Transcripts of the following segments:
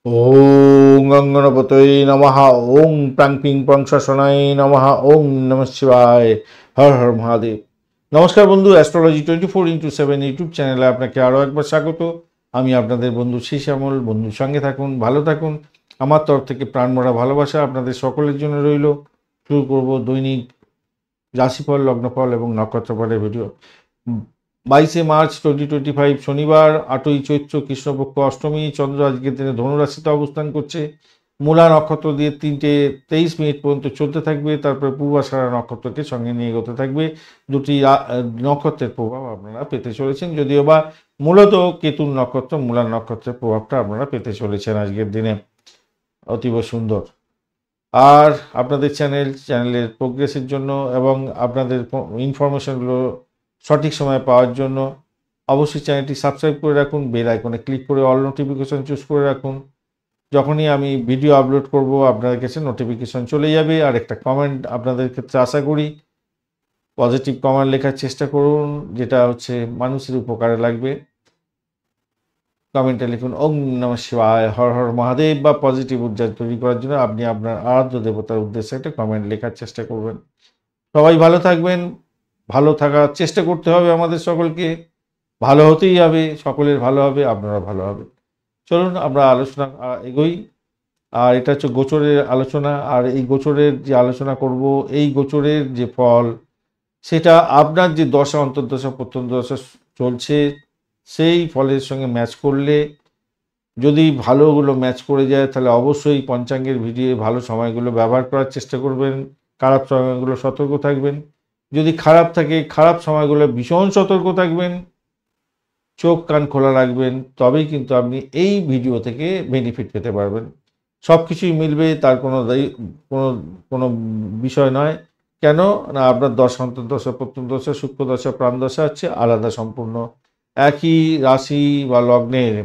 ওং গঙ্গণপতয়ে নমঃ। ওং প্রাং পিং পং শাসনায় নমঃ। ওং নমঃ শিবায়। হর হর মহাদেব। নমস্কার বন্ধু, অ্যাস্ট্রোলজি 24x7 ইউটিউব চ্যানেলে আপনাকে আরও একবার স্বাগত। আমি আপনাদের বন্ধু শ্যামল। বন্ধুর সঙ্গে থাকুন, ভালো থাকুন। আমার তরফ থেকে প্রাণভরা ভালোবাসা আপনাদের সকলের জন্য রইল। শুরু করব দৈনিক রাশিফল, লগ্নফল এবং নক্ষত্রফলের ভিডিও। 22 মার্চ 2025 শনিবার, 8ই চৈত্র, কৃষ্ণপক্ষ অষ্টমী। চন্দ্র আজকের দিনে ধনুরাশিতে অবস্থান করছে। মূলা নক্ষত্র দিয়ে 3:23 পর্যন্ত চলতে থাকবে, তারপরে পূর্বাষাঢ়া নক্ষত্রকে সঙ্গে নিয়ে এগোতে থাকবে। দুটি নক্ষত্রের প্রভাব আপনারা পেতে চলেছেন, যদিও বা মূলত কেতুর নক্ষত্র মূলা নক্ষত্রের প্রভাবটা আপনারা পেতে চলেছেন আজকের দিনে। অতীব সুন্দর। আর আপনাদের চ্যানেলের প্রোগ্রেসের জন্য এবং আপনাদের ইনফরমেশনগুলো সঠিক সময়ে পাওয়ার জন্য অবশ্যই চ্যানেলটি সাবস্ক্রাইব করে রাখুন, বেল আইকনে ক্লিক করে অল নোটিফিকেশন চুজ করে রাখুন। যখনই আমি ভিডিও আপলোড করব আপনাদের কাছে নোটিফিকেশন চলে যাবে। আর একটা কমেন্ট আপনাদের ক্ষেত্রে আশা করি, পজিটিভ কমেন্ট লেখার চেষ্টা করুন, যেটা হচ্ছে মানুষের উপকারে লাগবে। কমেন্টে লিখুন ওং নমঃ শিবায়, হর হর মহাদেব, বা পজিটিভ ঊর্জা তৈরি করার জন্য আপনি আপনার আরাধ্য দেবতার উদ্দেশ্যে একটা কমেন্ট লেখার চেষ্টা করবেন। সবাই ভালো থাকবেন। ভালো থাকার চেষ্টা করতে হবে আমাদের সকলকে। ভালো হতেই হবে, সকলের ভালো হবে, আপনারা ভালো হবে। চলুন আমরা আলোচনা এগোই। আর এটা হচ্ছে গোচরের আলোচনা। আর এই গোচরের যে আলোচনা করব, এই গোচরের যে ফল, সেটা আপনার যে দশা, অন্তর্দশা, প্রত্যন্তদশা চলছে সেই ফলের সঙ্গে ম্যাচ করলে, যদি ভালোগুলো ম্যাচ করে যায় তাহলে অবশ্যই পঞ্চাঙ্গের ভিডিও ভালো সময়গুলো ব্যবহার করার চেষ্টা করবেন। খারাপ সময়গুলো সতর্ক থাকবেন। যদি খারাপ থাকে, খারাপ সময়গুলো ভীষণ সতর্ক থাকবেন, চোখ কান খোলা রাখবেন। তবেই কিন্তু আপনি এই ভিডিও থেকে বেনিফিট পেতে পারবেন। সব কিছুই মিলবে তার কোনো কোনো কোনো বিষয় নয়। কেন না, আপনার দশা, অন্তর্দশা, প্রত্যন্তদশা, সূক্ষ্মদশা, প্রাণদশা হচ্ছে আলাদা সম্পূর্ণ। একই রাশি বা লগ্নের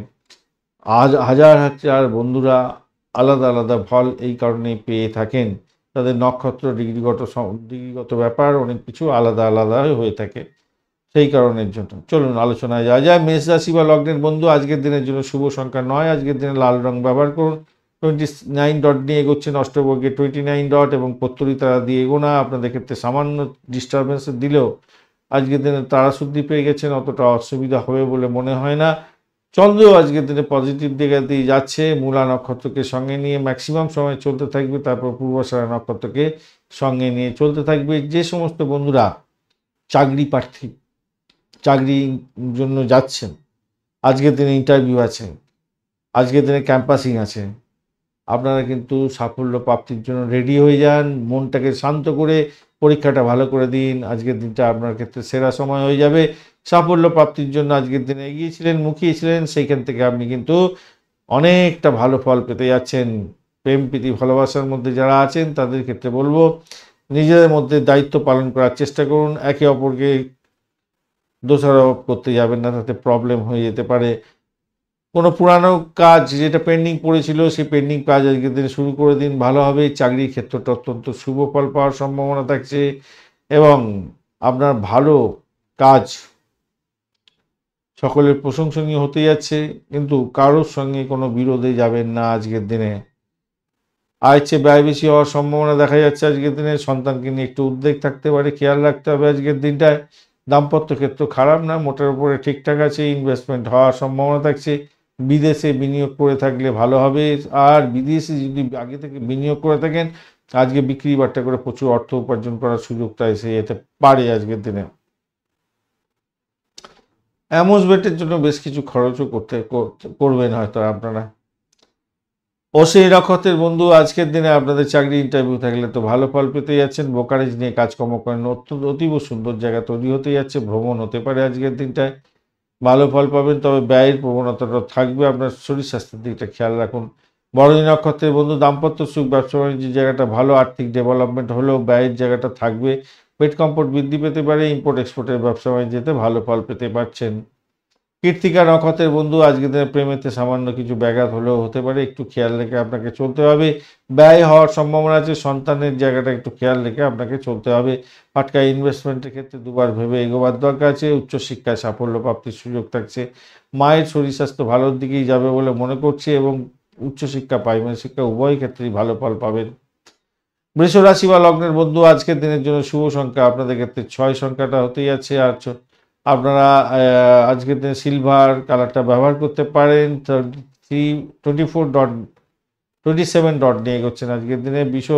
হাজার হাজার বন্ধুরা আলাদা আলাদা ফল এই কারণেই পেয়ে থাকেন। তাদের নক্ষত্র, ডিগ্রিগত ব্যাপার অনেক কিছু আলাদা আলাদা হয়ে থাকে, সেই কারণের জন্য। চলুন আলোচনায় যাওয়া যায়। মেষ রাশি বা লগ্নের বন্ধু, আজকের দিনের জন্য শুভ সংখ্যা 9। আজকের দিনে লাল রং ব্যবহার করুন। 29 ডট নিয়ে এগোচ্ছেন, অষ্টবর্গে 29 ডট এবং পত্তরি তারা দিয়ে এগোনা আপনাদের ক্ষেত্রে সামান্য ডিস্টারবেন্স দিলেও আজকের দিনে তারা শুদ্ধি পেয়ে গেছেন, অতটা অসুবিধা হবে বলে মনে হয় না। চন্দ্র আজকের দিনে পজিটিভ দিকে দিয়ে যাচ্ছে, মূলা নক্ষত্রকে সঙ্গে নিয়ে ম্যাক্সিমাম সময় চলতে থাকবে, তারপর পূর্বাষাঢ়া নক্ষত্রকে সঙ্গে নিয়ে চলতে থাকবে। যে সমস্ত বন্ধুরা চাকরি প্রার্থী, চাকরির জন্য যাচ্ছেন, আজকের দিনে ইন্টারভিউ আছে, আজকের দিনে ক্যাম্পাসিং আছে, আপনারা কিন্তু সাফল্য প্রাপ্তির জন্য রেডি হয়ে যান। মনটাকে শান্ত করে পরীক্ষাটা ভালো করে দিন। আজকের দিনটা আপনার ক্ষেত্রে সেরা সময় হয়ে যাবে। সাফল্য প্রাপ্তির জন্য আজকের দিনে এগিয়েছিলেন, মুখিয়েছিলেন, সেইখান থেকে আপনি কিন্তু অনেকটা ভালো ফল পেতে যাচ্ছেন। প্রেম প্রীতি ভালোবাসার মধ্যে যারা আছেন তাদের ক্ষেত্রে বলবো, নিজেদের মধ্যে দায়িত্ব পালন করার চেষ্টা করুন। একে অপরকে দোষারোপ করতে যাবেন না, তাতে প্রবলেম হয়ে যেতে পারে। কোনো পুরানো কাজ যেটা পেন্ডিং পড়েছিল, সেই পেন্ডিং কাজ আজকের দিনে শুরু করে দিন, ভালো হবে। চাকরির ক্ষেত্রটা অত্যন্ত শুভ ফল পাওয়ার সম্ভাবনা থাকছে এবং আপনার ভালো কাজ সকলের প্রশংসনীয় হতে যাচ্ছে। কিন্তু কারোর সঙ্গে কোনো বিরোধে যাবেন না আজকের দিনে। আয়ের চেয়ে ব্যয় বেশি হওয়ার সম্ভাবনা দেখা যাচ্ছে আজকের দিনে। সন্তানকে নিয়ে একটু উদ্বেগ থাকতে পারে, খেয়াল রাখতে হবে আজকের দিনটায়। দাম্পত্য ক্ষেত্র খারাপ না, মোটের উপরে ঠিকঠাক আছে। ইনভেস্টমেন্ট হওয়ার সম্ভাবনা থাকছে। বিদেশে বিনিয়োগ করে থাকলে ভালো হবে। আর বিদেশে যদি আগে থেকে বিনিয়োগ করে থাকেন, আজকে বিক্রি বাট্টা করে প্রচুর অর্থ উপার্জন করার সুযোগটা এসে যেতে পারে আজকের দিনে। অ্যামুজমেন্টের জন্য বেশ কিছু খরচও করবেন হয়তো আপনারা। ও সেই নক্ষত্রের বন্ধু, আজকের দিনে আপনাদের চাকরি ইন্টারভিউ থাকলে তো ভালো ফল পেতে যাচ্ছেন। ব্রোকারেজ নিয়ে কাজকর্ম করেন, অতীব সুন্দর জায়গা তৈরি হতে যাচ্ছে। ভ্রমণ হতে পারে আজকের দিনটায়, ভালো ফল পাবেন। তবে ব্যয়ের প্রবণতাটা থাকবে, আপনার শরীর স্বাস্থ্যের দিকটা খেয়াল রাখুন। বড়দিন নক্ষত্রের বন্ধু, দাম্পত্য সুখ, ব্যবসা বাণিজ্যের জায়গাটা ভালো, আর্থিক ডেভেলপমেন্ট হলেও ব্যয়ের জায়গাটা থাকবে। পেট কম্ফোর্ট বৃদ্ধি পেতে পারে। ইম্পোর্ট এক্সপোর্টের ব্যবসা বাণিজ্যতে ভালো ফল পেতে পারছেন। কৃত্তিকা নক্ষত্রের বন্ধু, আজকের দিনে প্রেমেতে সামান্য কিছু ব্যাঘাত হলেও হতে পারে, একটু খেয়াল রেখে আপনাকে চলতে হবে। ব্যয় হওয়ার সম্ভাবনা আছে, সন্তানের জায়গাটা একটু খেয়াল রেখে আপনাকে চলতে হবে। ফাটকা ইনভেস্টমেন্টের ক্ষেত্রে দুবার ভেবে এগোবার দরকার আছে। উচ্চশিক্ষায় সাফল্য প্রাপ্তির সুযোগ থাকছে। মায়ের শরীর স্বাস্থ্য ভালোর দিকেই যাবে বলে মনে করছি এবং উচ্চশিক্ষা প্রাইমারি শিক্ষা উভয় ক্ষেত্রেই ভালো ফল পাবেন। বৃষ রাশি বা লগ্নের বন্ধু আজকের দিনের জন্য শুভ সংখ্যা আপনাদের ক্ষেত্রে 6 সংখ্যাটা হতেই আছে। আর আপনারা আজকের দিনে সিলভার কালারটা ব্যবহার করতে পারেন। 27 ডট নিয়ে এগোচ্ছেন আজকের দিনে বৃষ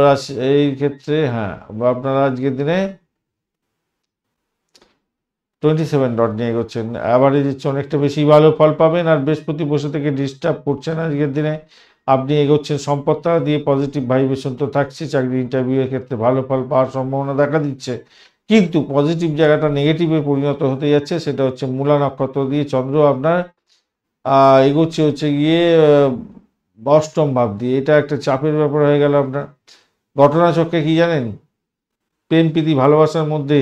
রাশি এই ক্ষেত্রে। হ্যাঁ, আপনারা আজকের দিনে 27 ডট নিয়ে এগোচ্ছেন, অ্যাভারেজের চেয়ে অনেকটা বেশি ভালো ফল পাবেন। আর বৃহস্পতি বসে থেকে ডিস্টার্ব করছেন আজকের দিনে, আপনি এগোচ্ছেন সম্পদটা দিয়ে, পজিটিভ ভাইব্রেশন তো থাকছে। চাকরি ইন্টারভিউয়ের ক্ষেত্রে ভালো ফল পাওয়ার সম্ভাবনা দেখা দিচ্ছে, কিন্তু পজিটিভ জায়গাটা নেগেটিভে পরিণত হতে যাচ্ছে। সেটা হচ্ছে মূলা নক্ষত্র দিয়ে চন্দ্র আপনার এগোচ্ছে হচ্ছে গিয়ে অষ্টম ভাব দিয়ে। এটা একটা চাপের ব্যাপার হয়ে গেল আপনার। ঘটনাচক্রে কি জানেন, প্রেম প্রীতি ভালোবাসার মধ্যে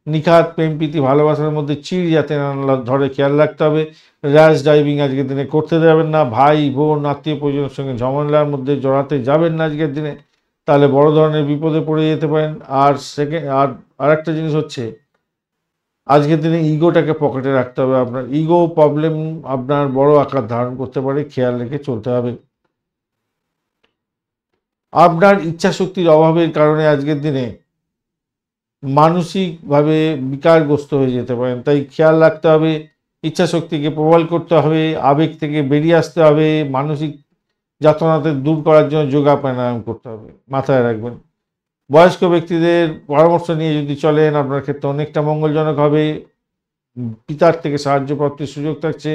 নিখাত প্রেম প্রীতি ভালোবাসার মধ্যে চিড় যাতে না ধরে খেয়াল রাখতে হবে। র্যাশ ড্রাইভিং আজকের দিনে করতে যাবেন না। ভাই বোন আত্মীয় পরিজনের সঙ্গে ঝামেলার মধ্যে জড়াতে যাবেন না আজকের দিনে, তাহলে বড় ধরনের বিপদে পড়ে যেতে পারেন। আর আরেকটা জিনিস হচ্ছে, আজকের দিনে ইগোটাকে পকেটে রাখতে হবে। আপনার ইগো প্রবলেম আপনার বড় আকার ধারণ করতে পারে, খেয়াল রেখে চলতে হবে। আপনার ইচ্ছা শক্তির অভাবের কারণে আজকের দিনে মানসিকভাবে বিকারগ্রস্ত হয়ে যেতে পারেন, তাই খেয়াল রাখতে হবে। ইচ্ছা শক্তিকে প্রবল করতে হবে, আবেগ থেকে বেরিয়ে আসতে হবে, মানসিক যাতনাতে দূর করার জন্য যোগা প্রাণায়াম করতে হবে, মাথায় রাখবেন। বয়স্ক ব্যক্তিদের পরামর্শ নিয়ে যদি চলেন আপনার ক্ষেত্রে অনেকটা মঙ্গলজনক হবে। পিতার থেকে সাহায্য প্রাপ্তির সুযোগ থাকছে।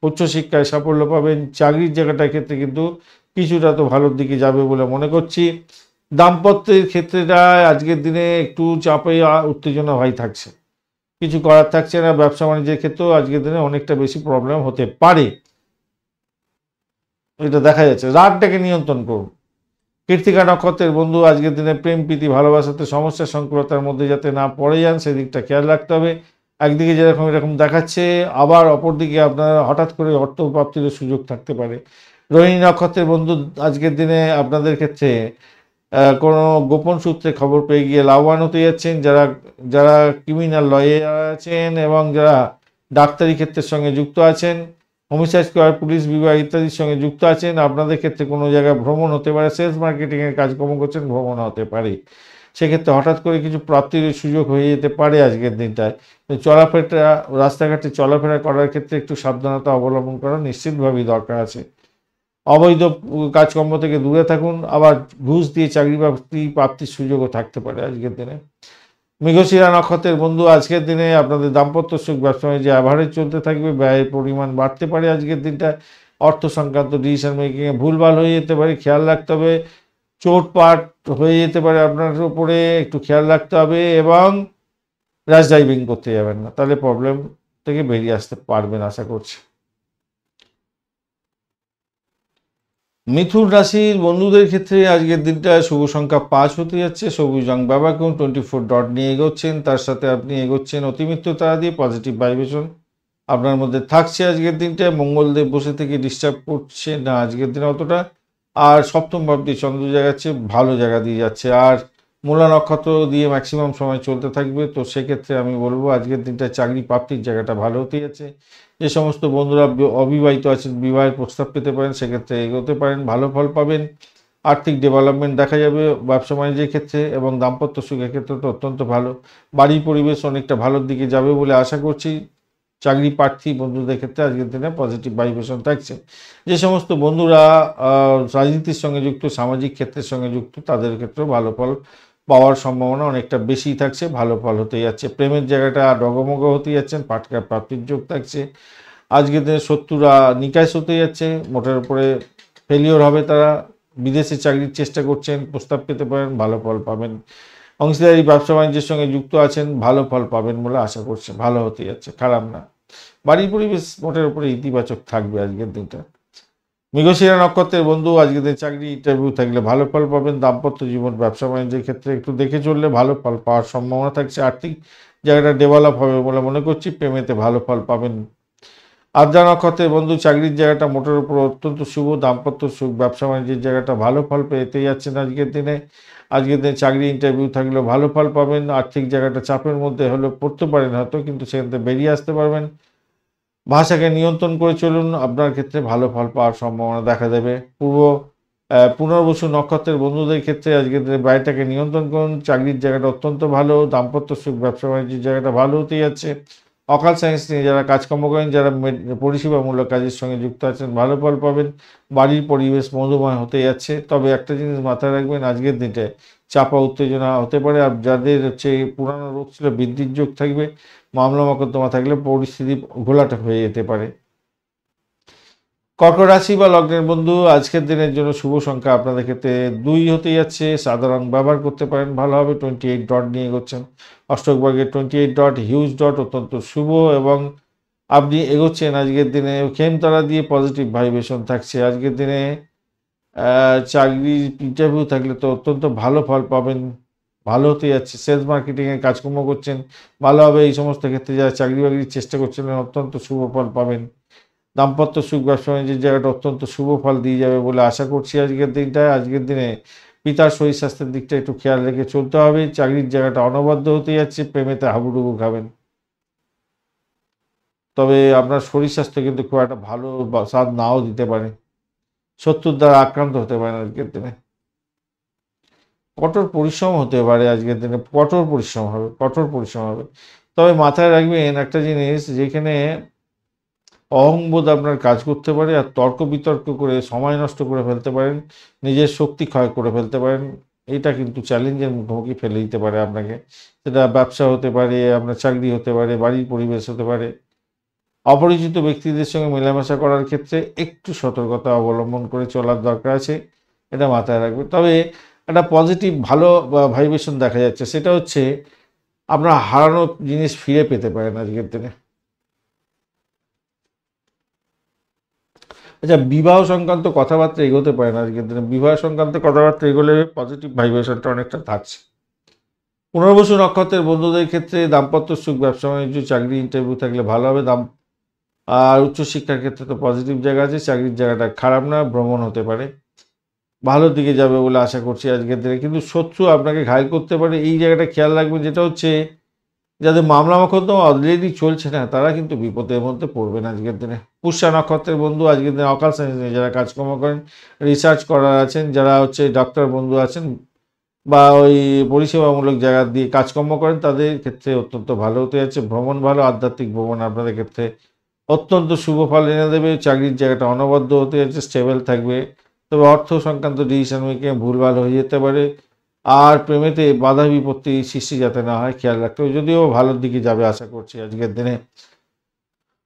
উচ্চশিক্ষায় সাফল্য পাবেন। চাকরির জায়গাটার ক্ষেত্রে কিন্তু কিছুটা তো ভালোর দিকে যাবে বলে মনে করছি। দাম্পত্যের ক্ষেত্রেটা আজকের দিনে একটু চাপে উত্তেজনা ভাই থাকছে, কিছু করার থাকছে না। ব্যবসা বাণিজ্যের ক্ষেত্রেও আজকের দিনে অনেকটা বেশি প্রবলেম হতে পারে, এটা দেখা যাচ্ছে। রাগটাকে নিয়ন্ত্রণ করুন। কৃত্তিকা নক্ষত্রের বন্ধু আজকের দিনে প্রেম প্রীতি ভালোবাসাতে সমস্যা সংকুলতার মধ্যে যাতে না পড়ে যান সেদিকটা খেয়াল রাখতে হবে। একদিকে যেরকম এরকম দেখাচ্ছে, আবার অপরদিকে আপনার হঠাৎ করে অর্থ প্রাপ্তির সুযোগ থাকতে পারে। রোহিণী নক্ষত্রের বন্ধু আজকের দিনে আপনাদের ক্ষেত্রে কোনো গোপন সূত্রে খবর পেয়ে গিয়ে লাভবান হতে যাচ্ছেন। যারা যারা ক্রিমিনাল লয়ে আছেন এবং যারা ডাক্তারি ক্ষেত্রের সঙ্গে যুক্ত আছেন, হোমিসাইড স্কোয়ার পুলিশ বিভাগ ইত্যাদির সঙ্গে যুক্ত আছেন, আপনাদের ক্ষেত্রে কোনো জায়গায় ভ্রমণ হতে পারে। সেলস মার্কেটিংয়ের কাজকর্ম করছেন, ভ্রমণ হতে পারে। সেক্ষেত্রে হঠাৎ করে কিছু প্রাপ্তির সুযোগ হয়ে যেতে পারে আজকের দিনটায়। চলাফেরা রাস্তাঘাটে চলাফেরা করার ক্ষেত্রে একটু সাবধানতা অবলম্বন করা নিশ্চিতভাবেই দরকার আছে। অবৈধ কাজকর্ম থেকে দূরে থাকুন। আবার ঘুষ দিয়ে চাকরি প্রাপ্তির সুযোগও থাকতে পারে আজকের দিনে। মৃগশিরা নক্ষত্রের বন্ধু আজকের দিনে আপনাদের দাম্পত্য সুখ ব্যবসা যে অ্যাভারেজ চলতে থাকবে, ব্যয়ের পরিমাণ বাড়তে পারে আজকের দিনটা। অর্থ সংক্রান্ত ডিসিশন মেকিংয়ে ভুলভাল হয়ে যেতে পারে, খেয়াল রাখতে হবে। চোটপাট হয়ে যেতে পারে আপনার উপরে, একটু খেয়াল রাখতে হবে। এবং র্যাশ ড্রাইভিং করতে যাবেন না, তাহলে প্রবলেম থেকে বেরিয়ে আসতে পারবেন আশা করছি। মিথুন রাশির বন্ধুদের ক্ষেত্রে আজকের দিনটা শুভ সংখ্যা 5 হতে যাচ্ছে। সবুজ রং ব্যবহার করুন। 24 ডট নিয়ে এগোচ্ছেন, তার সাথে আপনি এগোচ্ছেন অতিমিত্র তারা দিয়ে। পজিটিভ ভাইব্রেশন আপনার মধ্যে থাকছে আজকের দিনটায়। মঙ্গলদেব বসে থেকে ডিস্টার্ব করছে না আজকের দিনে অতটা। আর সপ্তম ভাব দিয়ে চন্দ্র জায়গাচ্ছে, ভালো জায়গা দিয়ে যাচ্ছে। আর মূলা নক্ষত্র দিয়ে ম্যাক্সিমাম সময় চলতে থাকবে। তো সেক্ষেত্রে আমি বলবো আজকের দিনটা চাকরি প্রাপ্তির জায়গাটা ভালো হতে যাচ্ছে। যে সমস্ত বন্ধুরা অবিবাহিত আছেন, বিবাহের প্রস্তাব পেতে পারেন, সেক্ষেত্রে এগোতে পারেন, ভালো ফল পাবেন। আর্থিক ডেভেলপমেন্ট দেখা যাবে ব্যবসা বাণিজ্যের ক্ষেত্রে, এবং দাম্পত্য সুখের ক্ষেত্রে তো অত্যন্ত ভালো। বাড়ির পরিবেশ অনেকটা ভালোর দিকে যাবে বলে আশা করছি। চাকরি প্রার্থী বন্ধুদের ক্ষেত্রে আজকের দিনে পজিটিভ ভাইব্রেশন থাকছে। যে সমস্ত বন্ধুরা রাজনীতির সঙ্গে যুক্ত, সামাজিক ক্ষেত্রের সঙ্গে যুক্ত, তাদের ক্ষেত্রেও ভালো ফল পাওয়ার সম্ভাবনা অনেকটা বেশি থাকছে, ভালো ফল হতে যাচ্ছে। প্রেমের জায়গাটা ডগমগ হতে যাচ্ছেন, পাটকা প্রাপ্তির যোগ থাকছে। আজকের দিনে শত্রুরা নিকাশ হতে যাচ্ছে, মোটের উপরে ফেলিওর হবে তারা। বিদেশে চাকরির চেষ্টা করছেন, প্রস্তাব পেতে পারেন, ভালো ফল পাবেন। অংশীদারি ব্যবসা বাণিজ্যের সঙ্গে যুক্ত আছেন, ভালো ফল পাবেন বলে আশা করছে, ভালো হতে যাচ্ছে, খারাপ না। বাড়ির পরিবেশ মোটের উপরে ইতিবাচক থাকবে আজকের দিনটা। মৃগশিরা নক্ষত্রের বন্ধু আজকের দিন চাকরি ইন্টারভিউ থাকলে ভালো ফল পাবেন। দাম্পত্য জীবন ব্যবসা বাণিজ্যের ক্ষেত্রে একটু দেখে চললে ভালো ফল পাওয়ার সম্ভাবনা থাকছে। আর্থিক জায়গাটা ডেভেলপ হবে বলে মনে করছি। প্রেমেতে ভালো ফল পাবেন। আদ্রা নক্ষত্রের বন্ধু চাকরির জায়গাটা মোটের উপর অত্যন্ত শুভ। দাম্পত্য সুখ ব্যবসা বাণিজ্যের জায়গাটা ভালো ফল পেতে যাচ্ছেন আজকের দিনে। আজকের দিনে চাকরি ইন্টারভিউ থাকলেও ভালো ফল পাবেন। আর্থিক জায়গাটা চাপের মধ্যে হলেও পড়তে পারেন হয়তো, কিন্তু সেখান থেকে বেরিয়ে আসতে পারবেন। ভাষাকে নিয়ন্ত্রণ করে চলুন, আপনার ক্ষেত্রে ভালো ফল পাওয়ার সম্ভাবনা দেখা দেবে। পুনর্বসু নক্ষত্রের বন্ধুদের ক্ষেত্রে আজকের দিনে ব্যয়টাকে নিয়ন্ত্রণ করুন। চাকরির জায়গাটা অত্যন্ত ভালো, দাম্পত্য সুখ, ব্যবসা বাণিজ্যের জায়গাটা ভালো হতে যাচ্ছে। অকাল সায়েন্স নিয়ে যারা কাজকর্ম করেন, যারা পরিষেবামূলক কাজের সঙ্গে যুক্ত আছেন, ভালো ফল পাবেন। বাড়ির পরিবেশ মধুময় হতে যাচ্ছে। তবে একটা জিনিস মাথায় রাখবেন, আজকের দিনটায় চাপা উত্তেজনা হতে পারে। আর যাদের পুরানো রোগ ছিল, বৃদ্ধির যোগ থাকবে। মামলা মকদ্দমা থাকলে পরিস্থিতি ঘোলাটে হয়ে যেতে পারে। কর্কট রাশি বা লগ্নের বন্ধু, আজকের দিনের জন্য শুভ সংখ্যা আপনাদের ক্ষেত্রে 2 হতে যাচ্ছে। সাধারণ ব্যবহার করতে পারেন, ভালো হবে। 28 ডট নিয়ে এগোচ্ছেন। অষ্টক বর্গের 28 ডট, হিউজ ডট, অত্যন্ত শুভ। এবং আপনি এগোচ্ছেন আজকের দিনে খেমতলা দিয়ে, পজিটিভ ভাইব্রেশন থাকছে আজকের দিনে। চাকরির ইন্টারভিউ থাকলে তো অত্যন্ত ভালো ফল পাবেন, ভালো হতে যাচ্ছে। সেলস মার্কেটিংয়ের কাজকর্ম করছেন, ভালো হবে। এই সমস্ত ক্ষেত্রে যারা চাকরি বাকরির চেষ্টা করছেন, অত্যন্ত শুভ ফল পাবেন। দাম্পত্য সুখ, ব্যবসা বাণিজ্যের জায়গাটা অত্যন্ত শুভ ফল দিয়ে যাবে বলে আশা করছি আজকের দিনটায়। আজকের দিনে পিতার শরীর স্বাস্থ্যের দিকটা একটু খেয়াল রেখে চলতে হবে। চাকরির জায়গাটা অনবদ্য হতে যাচ্ছে, প্রেমেতে হাবুডুবু খাবেন। তবে আপনার শরীর স্বাস্থ্য কিন্তু খুব একটা ভালো স্বাদ নাও দিতে পারে, শত্রুর দ্বারা আক্রান্ত হতে পারেন আজকের দিনে। কঠোর পরিশ্রম হতে পারে আজকের দিনে, কঠোর পরিশ্রম হবে, কঠোর পরিশ্রম হবে। তবে মাথায় রাখবেন একটা জিনিস, যেখানে অহংবোধ আপনার কাজ করতে পারে, আর তর্ক বিতর্ক করে সময় নষ্ট করে ফেলতে পারেন, নিজের শক্তি ক্ষয় করে ফেলতে পারেন। এটা কিন্তু চ্যালেঞ্জের মুখোমুখি ফেলে দিতে পারে আপনাকে। সেটা ব্যবসা হতে পারে, আপনার চাকরি হতে পারে, বাড়ির পরিবেশ হতে পারে। অপরিচিত ব্যক্তিদের সঙ্গে মেলামেশা করার ক্ষেত্রে একটু সতর্কতা অবলম্বন করে চলার দরকার আছে, এটা মাথায় রাখবে। তবে একটা পজিটিভ ভালো ভাইব্রেশন দেখা যাচ্ছে, সেটা হচ্ছে আপনার হারানো জিনিস ফিরে পেতে পারেন আজকের দিনে। আচ্ছা, বিবাহ সংক্রান্ত কথাবার্তা এগোতে পারেন আজকের দিনে। বিবাহ সংক্রান্ত কথাবার্তা এগোলে পজিটিভ ভাইব্রেশনটা অনেকটা থাকছে। পুনর্বসু নক্ষত্রের বন্ধুদের ক্ষেত্রে দাম্পত্য সুখ, ব্যবসা বাণিজ্য, চাকরি ইন্টারভিউ থাকলে ভালো হবে। আর উচ্চশিক্ষার ক্ষেত্রে তো পজিটিভ জায়গা আছে। চাকরির জায়গাটা খারাপ না, ভ্রমণ হতে পারে, ভালোর দিকে যাবে বলে আশা করছি আজকের দিনে। কিন্তু শত্রু আপনাকে ঘায়েল করতে পারে, এই জায়গাটা খেয়াল রাখবেন। যেটা হচ্ছে, যাদের মামলা মকদ্দমা অলরেডি চলছে না, তারা কিন্তু বিপদের মধ্যে পড়বেন আজকের দিনে। পুষ্যা নক্ষত্রের বন্ধু, আজকের দিনে অকাল সায়েন্স নিয়ে যারা কাজকর্ম করেন, রিসার্চ করার আছেন, যারা ডাক্তার বন্ধু আছেন, বা ওই পরিষেবামূলক জায়গা দিয়ে কাজকর্ম করেন, তাদের ক্ষেত্রে অত্যন্ত ভালো হতে যাচ্ছে। ভ্রমণ ভালো, আধ্যাত্মিক ভ্রমণ আপনাদের ক্ষেত্রে অত্যন্ত শুভ ফল এনে দেবে। চাকরির জায়গাটা অনবদ্য হতে যাচ্ছে, স্টেবল থাকবে। তবে অর্থ সংক্রান্ত ডিসিশন মেকিং ভুলভাল হয়ে যেতে পারে। আর প্রেমেতে বাধা বিপত্তি সৃষ্টি যাতে না হয় খেয়াল রাখতে হবে, যদিও ভালোর দিকে যাবে আশা করছি আজকের দিনে।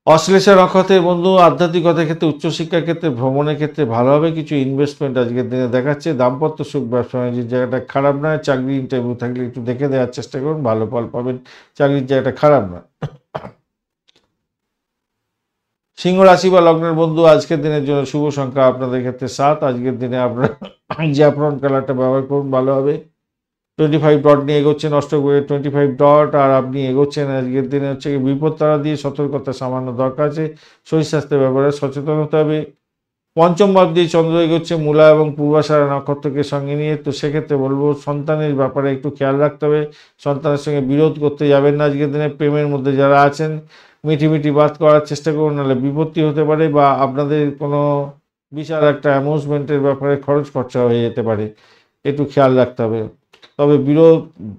অশ্লেষা নক্ষত্রের বন্ধু, আধ্যাত্মিকতার ক্ষেত্রে, উচ্চশিক্ষার ক্ষেত্রে, ভ্রমণের ক্ষেত্রে ভালো হবে। কিছু ইনভেস্টমেন্ট আজকের দিনে দেখাচ্ছে। দাম্পত্য সুখ, ব্যবসা বাণিজ্যের জায়গাটা খারাপ নয়। চাকরি ইন্টারভিউ থাকলে একটু দেখে দেওয়ার চেষ্টা করুন, ভালো ফল পাবেন। চাকরির জায়গাটা খারাপ নয়। সিংহ রাশি বা লগ্নের বন্ধু, আজকের দিনের জন্য শুভ সংখ্যা আপনাদের ক্ষেত্রে 7। আজকের দিনে আপনারা জ্যাফরন কালারটা ব্যবহার করুন, ভালো হবে। 25 ডট নিয়ে এগোচ্ছেন, অষ্টগ্রহে 25 ডট। আর আপনি এগোচ্ছেন আজকের দিনে বিপদ তারা দিয়ে, সতর্কতা সামান্য দরকার আছে। শরীর স্বাস্থ্যের ব্যাপারে সচেতন হতে হবে। পঞ্চম ভাব দিয়ে চন্দ্র এগোচ্ছে মূলা এবং পূর্বাষাঢ়া নক্ষত্রকে সঙ্গে নিয়ে। তো সেক্ষেত্রে বলবো, সন্তানের ব্যাপারে একটু খেয়াল রাখতে হবে। সন্তানের সঙ্গে বিরোধ করতে যাবেন না আজকের দিনে। প্রেমের মধ্যে যারা আছেন, মিটিমিটি বাদ করার চেষ্টা করুন, নাহলে বিপত্তি হতে পারে, বা আপনাদের কোনো বিশাল একটা অ্যামুজমেন্টের ব্যাপারে খরচ খরচা হয়ে যেতে পারে, একটু খেয়াল রাখতে হবে। তবে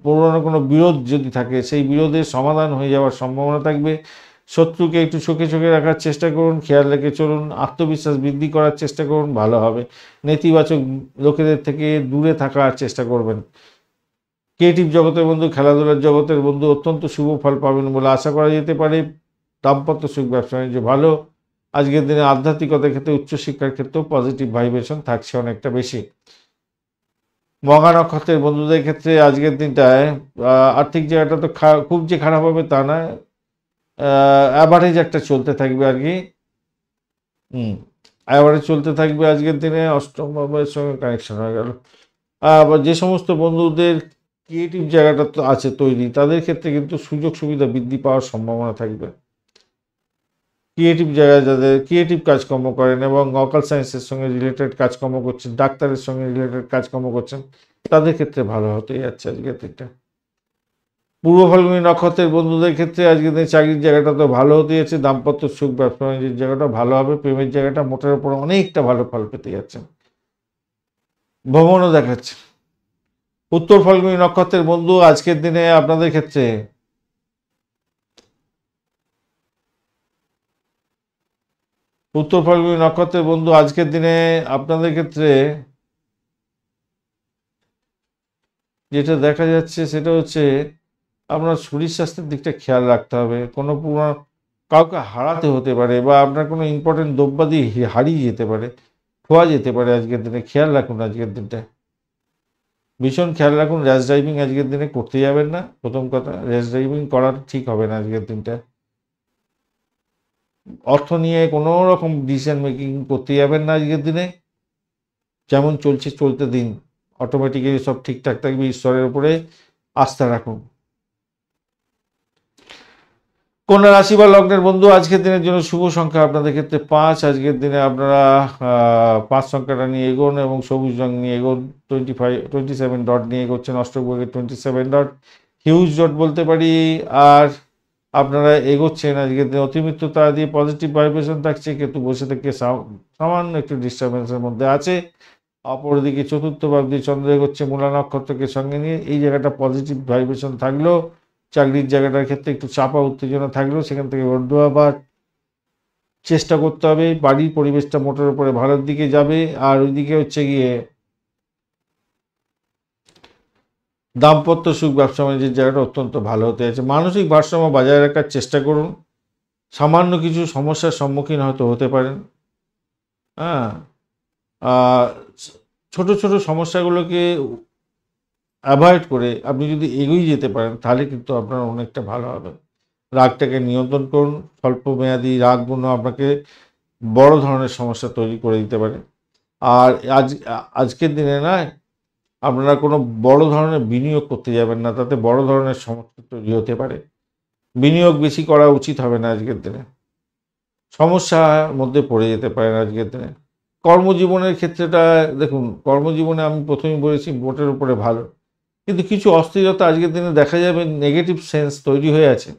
পুরনো কোনো বিরোধ যদি থাকে, সেই বিরোধের সমাধান হয়ে যাওয়ার সম্ভাবনা থাকবে। শত্রুকে একটু চোখে চোখে রাখার চেষ্টা করুন, খেয়াল রেখে চলুন। আত্মবিশ্বাস বৃদ্ধি করার চেষ্টা করুন, ভালো হবে। নেতিবাচক লোকেদের থেকে দূরে থাকার চেষ্টা করবেন। ক্রিয়েটিভ জগতের বন্ধু, খেলাধুলার জগতের বন্ধু অত্যন্ত শুভ ফল পাবেন বলে আশা করা যেতে পারে। দাম্পত্য সুখ, ব্যবসা বাণিজ্য ভালো। আজকের দিনে আধ্যাত্মিকতার ক্ষেত্রে, উচ্চশিক্ষার ক্ষেত্রেও পজিটিভ ভাইব্রেশন থাকছে অনেকটা বেশি। মঘা নক্ষত্রের বন্ধুদের ক্ষেত্রে আজকের দিনটায় আর্থিক জায়গাটা তো খুব যে খারাপ হবে তা নয়, অ্যাভারেজ একটা চলতে থাকবে আর কি। অ্যাভারেজ চলতে থাকবে আজকের দিনে। অষ্টম ভাবের সঙ্গে কানেকশন হয়ে গেল। আবার যে সমস্ত বন্ধুদের ক্রিয়েটিভ জায়গাটা তো আছে তৈরি, তাদের ক্ষেত্রে কিন্তু সুযোগ সুবিধা বৃদ্ধি পাওয়ার সম্ভাবনা থাকবে। ক্রিয়েটিভ জায়গায় যাদের ক্রিয়েটিভ কাজকর্ম করেন এবং অকাল সায়েন্সের সঙ্গে রিলেটেড কাজকর্ম করছেন, ডাক্তারের সঙ্গে রিলেটেড কাজকর্ম করছেন, তাদের ক্ষেত্রে ভালো হতেই যাচ্ছে আজকের দিনটা। পূর্ব ফাল্গুনী নক্ষত্রের বন্ধুদের ক্ষেত্রে আজকের দিনে চাকরির জায়গাটা তো ভালো হতে যাচ্ছে, দাম্পত্য সুখ, ব্যবসা বাণিজ্যের জায়গাটা ভালো হবে, প্রেমের জায়গাটা মোটের উপর অনেকটা ভালো ফল পেতে যাচ্ছেন, ভ্রমণও দেখাচ্ছে। উত্তর ফাল্গুনী নক্ষত্রের বন্ধু আজকের দিনে আপনাদের ক্ষেত্রে উত্তর ফাল্গুনী নক্ষত্রের বন্ধু আজকের দিনে আপনাদের ক্ষেত্রে যেটা দেখা যাচ্ছে সেটা হচ্ছে আপনার শরীর স্বাস্থ্যের দিকটা খেয়াল রাখতে হবে। কোনো পুরো কাউকে হারাতে হতে পারে বা আপনার কোনো ইম্পর্টেন্ট দ্রব্যাদি হারিয়ে যেতে পারে, খোয়া যেতে পারে আজকের দিনে, খেয়াল রাখুন আজকের দিনটা, ভীষণ খেয়াল রাখুন। র্যাশ ড্রাইভিং আজকের দিনে করতে যাবেন না, প্রথম কথা র্যাশ ড্রাইভিং করার ঠিক হবে না আজকের দিনটা। অর্থ নিয়ে কোনো রকম ডিসিশন মেকিং করতে যাবেন না আজকের দিনে, যেমন চলছে চলতে দিন, অটোমেটিক্যালি সব ঠিকঠাক থাকবে, ঈশ্বরের উপরে আস্থা রাখুন। কন্যা রাশি বা লগ্নের বন্ধু আজকের দিনের জন্য শুভ সংখ্যা আপনাদের ক্ষেত্রে 5। আজকের দিনে আপনারা 5 সংখ্যাটা নিয়ে এগোন এবং সবুজ রং নিয়ে এগোন। 27 ডট নিয়ে এগোচ্ছেন, অষ্টকবর্গের 27 ডট, হিউজ ডট বলতে পারি। আর আপনারা এগোচ্ছেন আজকের দিনে অতিমিত্র তারা দিয়ে পজিটিভ ভাইব্রেশন থাকছে, কিন্তু বসে থেকে সামান্য একটু ডিস্টারবেন্সের মধ্যে আছে। অপরদিকে চতুর্থ ভাব দিয়ে চন্দ্র এগোচ্ছে মূলা নক্ষত্রকে সঙ্গে নিয়ে, এই জায়গাটা পজিটিভ ভাইব্রেশন থাকলেও চাকরির জায়গাটার ক্ষেত্রে একটু চাপা উত্তেজনা থাকলেও সেখান থেকে ঊর্ধ্ব হবার চেষ্টা করতে হবে। বাড়ির পরিবেশটা মোটের উপরে ভালোর দিকে যাবে। আর ওইদিকে হচ্ছে গিয়ে দাম্পত্য সুখ, ব্যবসা বাণিজ্যের জায়গাটা অত্যন্ত ভালো হতে যাচ্ছে। মানসিক ভারসাম্য বজায় রাখার চেষ্টা করুন। সামান্য কিছু সমস্যার সম্মুখীন হয়তো হতে পারেন। হ্যাঁ, ছোট ছোট সমস্যাগুলোকে অ্যাভয়েড করে আপনি যদি এগিয়ে যেতে পারেন তাহলে কিন্তু আপনার অনেকটা ভালো হবে। রাগটাকে নিয়ন্ত্রণ করুন। স্বল্পমেয়াদী রাগগুলো আপনাকে বড় ধরনের সমস্যা তৈরি করে দিতে পারে। আর আজকের দিনে নয়, আপনারা কোনো বড় ধরনের বিনিয়োগ করতে যাবেন না, তাতে বড় ধরনের সমস্যা তৈরি হতে পারে। বিনিয়োগ বেশি করা উচিত হবে না আজকের দিনে, সমস্যার মধ্যে পড়ে যেতে পারেন আজকের দিনে। কর্মজীবনের ক্ষেত্রেটা দেখুন, কর্মজীবনে আমি প্রথমেই বলেছি মোটের উপরে ভালো, কিন্তু কিছু অস্থিরতা আজকের দিনে দেখা যাবে, নেগেটিভ সেন্স তৈরি হয়ে আছে।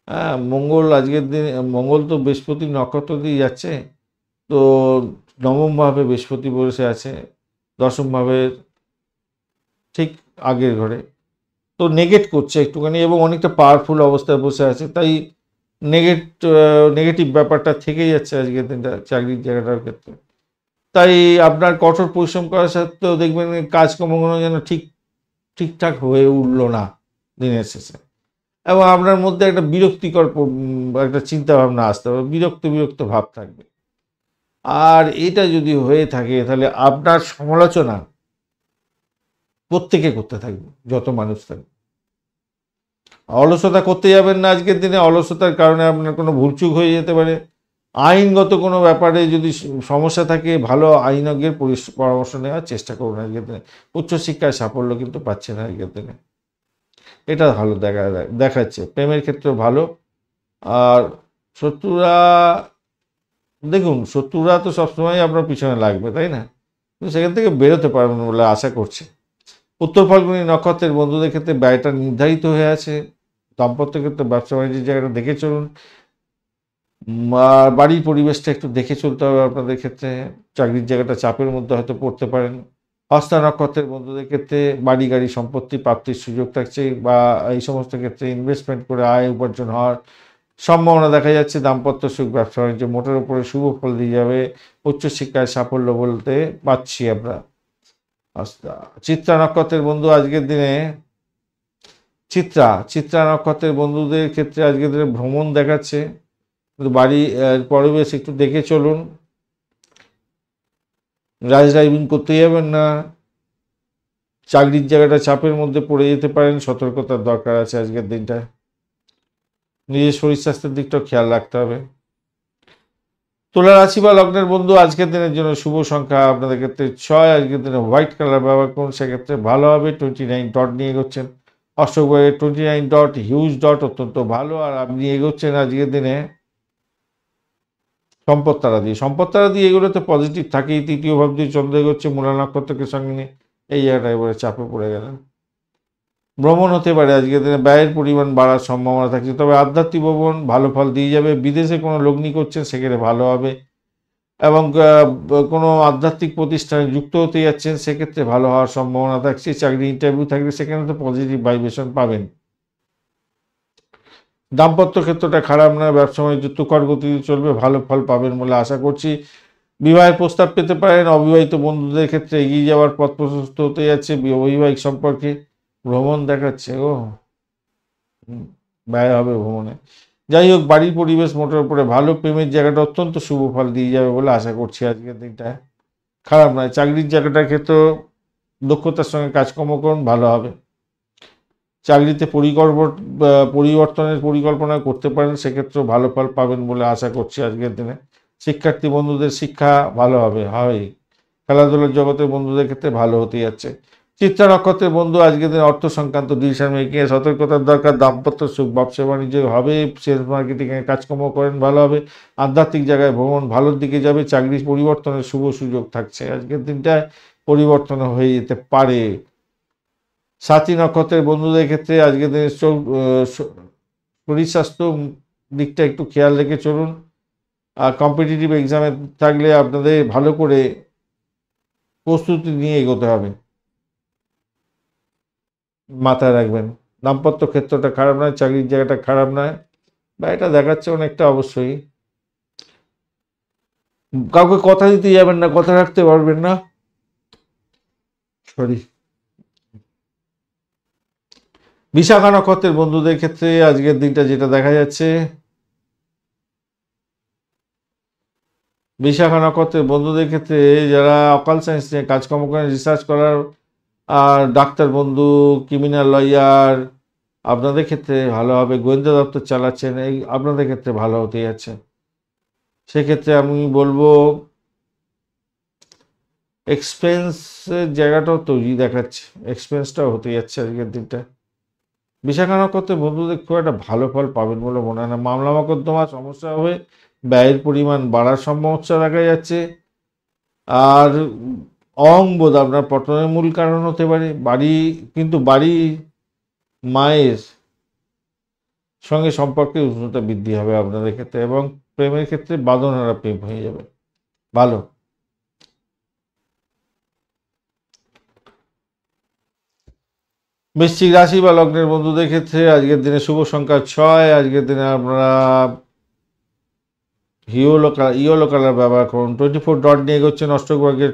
হ্যাঁ, মঙ্গল আজকের দিনে, মঙ্গল তো বৃহস্পতির নক্ষত্র দিয়ে যাচ্ছে, তো নবমভাবে বৃহস্পতি বসে আছে, দশমভাবের ঠিক আগের ঘরে, তো নেগেট করছে একটুখানি এবং অনেকটা পাওয়ারফুল অবস্থায় বসে আছে। তাই নেগেটিভ ব্যাপারটা থেকেই যাচ্ছে আজকের দিনটা চাকরির জায়গাটার ক্ষেত্রে। তাই আপনার কঠোর পরিশ্রম করার সত্ত্বেও দেখবেন কাজকর্মগুলো যেন ঠিকঠাক হয়ে উঠলো না দিনের শেষে, এবং আপনার মধ্যে একটা বিরক্তিকর একটা চিন্তাভাবনা আসতে হবে, বিরক্ত ভাব থাকবে। আর এটা যদি হয়ে থাকে তাহলে আপনার সমালোচনা প্রত্যেকে করতে থাকবে, যত মানুষ থাকবে। অলসতা করতে যাবেন না আজকের দিনে, অলসতার কারণে আপনার কোনো ভুলচুক হয়ে যেতে পারে। আইনগত কোনো ব্যাপারে যদি সমস্যা থাকে, ভালো আইনজ্ঞের পরামর্শ নেওয়ার চেষ্টা করুন আজকের দিনে। উচ্চশিক্ষায় সাফল্য কিন্তু পাচ্ছেন আজকের দিনে, এটা ভালো দেখাচ্ছে। প্রেমের ক্ষেত্রেও ভালো। আর শত্রুরা, দেখুন শত্রুরা তো সবসময় আপনার পিছনে লাগবে, তাই না? কিন্তু সেখান থেকে বেরোতে পারবেন বলে আশা করছি। উত্তর ফাল্গুনী নক্ষত্রের বন্ধুদের ক্ষেত্রে ব্যয়টা নির্ধারিত হয়ে আছে। দাম্পত্য ক্ষেত্রে, ব্যবসা বাণিজ্যের জায়গাটা দেখে চলুন। আর বাড়ির পরিবেশটা একটু দেখে চলতে হবে আপনাদের ক্ষেত্রে। চাকরির জায়গাটা চাপের মধ্যে হয়তো পড়তে পারেন। হস্তা নক্ষত্রের বন্ধুদের ক্ষেত্রে বাড়ি গাড়ি সম্পত্তি প্রাপ্তির সুযোগ থাকছে, বা এই সমস্ত ক্ষেত্রে ইনভেস্টমেন্ট করে আয় উপার্জন হওয়ার সম্ভাবনা দেখা যাচ্ছে। দাম্পত্য সুখ, ব্যবসা বাণিজ্য মোটের উপরে শুভ ফল দিয়ে যাবে। উচ্চশিক্ষায় সাফল্য বলতে পাচ্ছি আমরা। চিত্রা নক্ষত্রের বন্ধু আজকের দিনে, চিত্রা নক্ষত্রের বন্ধুদের ক্ষেত্রে আজকের দিনে ভ্রমণ দেখাচ্ছে, কিন্তু বাড়ি পরিবেশ একটু দেখে চলুন। র্যাশ ড্রাইভিং করতে যাবেন না। চাকরির জায়গাটা চাপের মধ্যে পড়ে যেতে পারেন, সতর্কতার দরকার আছে আজকের দিনটা। নিজের শরীর স্বাস্থ্যের দিকটাও খেয়াল রাখতে হবে। তুলা রাশি বা লগ্নের বন্ধু আজকের দিনের জন্য শুভ সংখ্যা আপনাদের ক্ষেত্রে 6। আজকের দিনে হোয়াইট কালার ব্যবহার করুন, সেক্ষেত্রে ভালো হবে। 29 ডট নিয়ে এগোচ্ছেন, অষ্টকবর্গের 29 ডট, হিউজ ডট, অত্যন্ত ভালো। আর আপনি এগোচ্ছেন আজকের দিনে সম্পদ তারা দিয়ে এগুলো তো পজিটিভ থাকেই। তৃতীয় ভাব দিয়ে চন্দ্র এগোচ্ছে মূলা নক্ষত্রকে সঙ্গে নিয়ে, এই জায়গাটা এবারে চাপে পড়ে গেলেন। ভ্রমণ হতে পারে, আজকের দিনে ব্যয়ের পরিমাণ বাড়ার সম্ভাবনা থাকছে, তবে আধ্যাত্মিক ভ্রমণ ভালো ফল দিয়ে যাবে। বিদেশে কোনো লগ্নি করছেন সেক্ষেত্রে ভালো হবে, এবং কোনো আধ্যাত্মিক প্রতিষ্ঠানে যুক্ত হতে যাচ্ছেন সেক্ষেত্রে ভালো হওয়ার সম্ভাবনা থাকছে। চাকরি ইন্টারভিউ থাকলে সেখানে তো পজিটিভ ভাইব্রেশন পাবেন। দাম্পত্য ক্ষেত্রটা খারাপ নয়, ব্যবসা বাণিজ্য তুখর গতিতে চলবে, ভালো ফল পাবেন বলে আশা করছি। বিবাহের প্রস্তাব পেতে পারেন। অবিবাহিত বন্ধুদের ক্ষেত্রে এগিয়ে যাওয়ার পথ প্রশস্ত হতে যাচ্ছে। বৈবাহিক সম্পর্কে ভ্রমণ দেখাচ্ছে, ব্যয় হবে ভ্রমণে। যাই হোক, বাড়ির পরিবেশ মোটের উপরে ভালো, প্রেমের জায়গাটা অত্যন্ত শুভ ফল দিয়ে যাবে বলে আশা করছি আজকের দিনটা। খারাপ নয়। চাকরির জায়গাটার ক্ষেত্রে দক্ষতার সঙ্গে কাজকর্ম করুন, ভালো হবে। চাকরিতে পরিবর্তনের পরিকল্পনা করতে পারেন, সেক্ষেত্রেও ভালো ফল পাবেন বলে আশা করছি আজকের দিনে। শিক্ষার্থী বন্ধুদের শিক্ষা ভালো হবে, হয়। খেলাধুলার জগতের বন্ধুদের ক্ষেত্রে ভালো হতে যাচ্ছে। চিত্রা নক্ষত্রের বন্ধু আজকের দিনে অর্থ সংক্রান্ত ডিসিশন মেকিংয়ে সতর্কতার দরকার। দাম্পত্য সুখ, ব্যবসা বাণিজ্য হবে, সেলস মার্কেটিংয়ে কাজকর্ম করেন, ভালো হবে। আধ্যাত্মিক জায়গায় ভ্রমণ ভালোর দিকে যাবে। চাকরি পরিবর্তনের শুভ সুযোগ থাকছে আজকের দিনটায়, পরিবর্তন হয়ে যেতে পারে। সাথী নক্ষত্রের বন্ধুদের ক্ষেত্রে আজকের দিনে শরীর স্বাস্থ্য দিকটা একটু খেয়াল রেখে চলুন। আর কম্পিটিটিভ এক্সামে থাকলে আপনাদের ভালো করে প্রস্তুতি নিয়ে এগোতে হবে, মাথায় রাখবেন। দাম্পত্য ক্ষেত্রটা খারাপ নয়, চাকরির জায়গাটা খারাপ নয়, বা এটা দেখাচ্ছে অনেকটা অবশ্যই। কাউকে কথা দিতে যাবেন না, কথা রাখতে পারবেন না, সরি। বিশাখা নক্ষত্রের বন্ধুদের ক্ষেত্রে আজকের দিনটা যেটা দেখা যাচ্ছে, বিশাখা নক্ষত্রের বন্ধুদের ক্ষেত্রে যারা অকাল সায়েন্স নিয়ে কাজকর্ম করেন, রিসার্চ করার, আর ডাক্তার বন্ধু, ক্রিমিনাল লয়ার, আপনাদের ক্ষেত্রে ভালো হবে। গোয়েন্দা দপ্তর চালাচ্ছেন, এই আপনাদের ক্ষেত্রে ভালো হতে যাচ্ছে। সেক্ষেত্রে আমি বলবো এক্সপেন্সের জায়গাটাও তৈরি দেখাচ্ছে, এক্সপেন্সটাও হতে যাচ্ছে আজকের দিনটা। বিশাখা নক্ষত্রের বন্ধুদের খুব একটা ভালো ফল পাবেন বলে মনে হয় না। মামলা মোকদ্দমা সমস্যা হবে, ব্যয়ের পরিমাণ বাড়ার সম্ভাবনা দেখা যাচ্ছে। আর অহংবোধ আপনার পতনের মূল কারণ হতে পারে। বাড়ি মায়ের সঙ্গে সম্পর্কের উষ্ণতা বৃদ্ধি হবে আপনাদের ক্ষেত্রে, এবং প্রেমের ক্ষেত্রে বাঁধনহারা প্রেম হয়ে যাবে, ভালো। বৃশ্চিক রাশি বা লগ্নের বন্ধুদের ক্ষেত্রে আজকের দিনে শুভ সংখ্যা 6। আজকের দিনে আপনারা ইয়েলো কালার ব্যবহার করুন। 24 ডট নিয়ে এগোচ্ছেন, অষ্টগ্রহের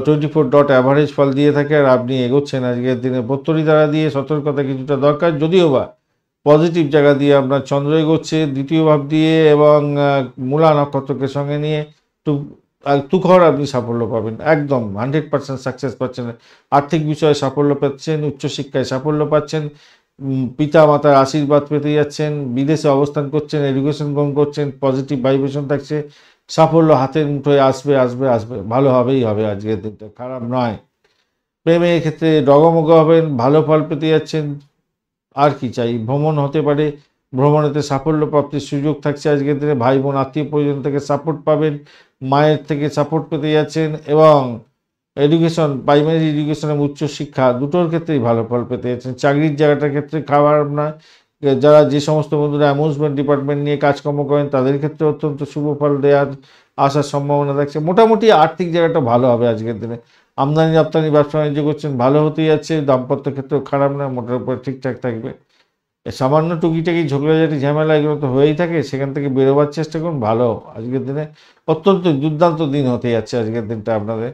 24 ডট অ্যাভারেজ ফল দিয়ে থাকে, আর আপনি এগোচ্ছেন আজকের দিনে। প্রত্যরী দ্বারা দিয়ে সতর্কতা কিছুটা দরকার, যদিও বা পজিটিভ জায়গা দিয়ে আপনার চন্দ্র এগোচ্ছে দ্বিতীয় ভাব দিয়ে, এবং মূলা নক্ষত্রকে সঙ্গে নিয়ে তুখর আপনি সাফল্য পাবেন, একদম 100% সাকসেস পাচ্ছেন। আর্থিক বিষয়ে সাফল্য পাচ্ছেন, উচ্চশিক্ষায় সাফল্য পাচ্ছেন, পিতা মাতার আশীর্বাদ পেতে যাচ্ছেন, বিদেশে অবস্থান করছেন, এডুকেশন গ্রহণ করছেন, পজিটিভ ভাইব্রেশন থাকছে, সাফল্য হাতের মুঠোয় আসবে আসবে আসবে, ভালো হবেই হবে আজকের দিনটা, খারাপ নয়। প্রেমের ক্ষেত্রে ডগমগ হবেন, ভালো ফল পেতে যাচ্ছেন। আর কি চাই, ভ্রমণ হতে পারে, ভ্রমণেতে সাফল্য প্রাপ্তির সুযোগ থাকছে আজকের দিনে। ভাই বোন আত্মীয় পরিজন থেকে সাপোর্ট পাবেন, মায়ের থেকে সাপোর্ট পেতে যাচ্ছেন, এবং এডুকেশন, প্রাইমারি এডুকেশন এবং উচ্চশিক্ষা দুটোর ক্ষেত্রেই ভালো ফল পেতে যাচ্ছেন। চাকরির জায়গাটার ক্ষেত্রে খারাপ নয়। যারা যে সমস্ত বন্ধুরা অ্যামিউজমেন্ট ডিপার্টমেন্ট নিয়ে কাজকর্ম করেন তাদের ক্ষেত্রে অত্যন্ত শুভ ফল দেওয়ার আসার সম্ভাবনা থাকছে। মোটামুটি আর্থিক জায়গাটা ভালো হবে আজকের দিনে। আমদানি রপ্তানি ব্যবসা বাণিজ্য করছেন, ভালো হতেই যাচ্ছে। দাম্পত্য ক্ষেত্রেও খারাপ নয়, মোটার উপরে ঠিকঠাক থাকবে। সামান্য টুকিটাকি ঝগড়াঝাটি ঝামেলা এগুলো তো হয়েই থাকে, সেখান থেকে বেরোবার চেষ্টা করুন, ভালো আজকের দিনে। অত্যন্ত দুর্দান্ত দিন হতে যাচ্ছে আজকের দিনটা আপনাদের।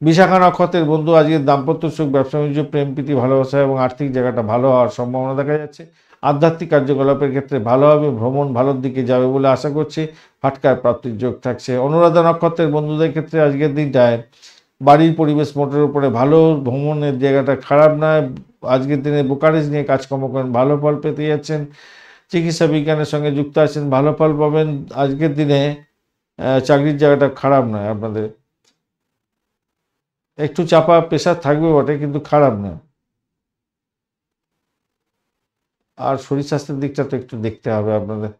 বিশাখা নক্ষত্রের বন্ধু আজকের দাম্পত্য সুখ, ব্যবসা বাণিজ্য, প্রেম প্রীতি, ভালোবাসা এবং আর্থিক জায়গাটা ভালো হওয়ার সম্ভাবনা দেখা যাচ্ছে। আধ্যাত্মিক কার্যকলাপের ক্ষেত্রে ভালো হবে, ভ্রমণ ভালোর দিকে যাবে বলে আশা করছি। ফাটকার প্রাপ্তির যোগ থাকছে। অনুরাধা নক্ষত্রের বন্ধুদের ক্ষেত্রে আজকের দিনটায় বাড়ির পরিবেশ মোটের উপরে ভালো, ভ্রমণের জায়গাটা খারাপ নয়। আজকের দিনে বোকারেজ নিয়ে কাজকর্ম করেন, ভালো ফল পেতে যাচ্ছেন। চিকিৎসা বিজ্ঞানের সঙ্গে যুক্ত আছেন, ভালো ফল পাবেন আজকের দিনে। চাকরির জায়গাটা খারাপ নয় আপনাদের, একটু চাপা প্রেশার থাকবে বটে, কিন্তু খারাপ নয়। আর শরীর স্বাস্থ্যের দিকটা তো একটু দেখতে হবে আপনাদের।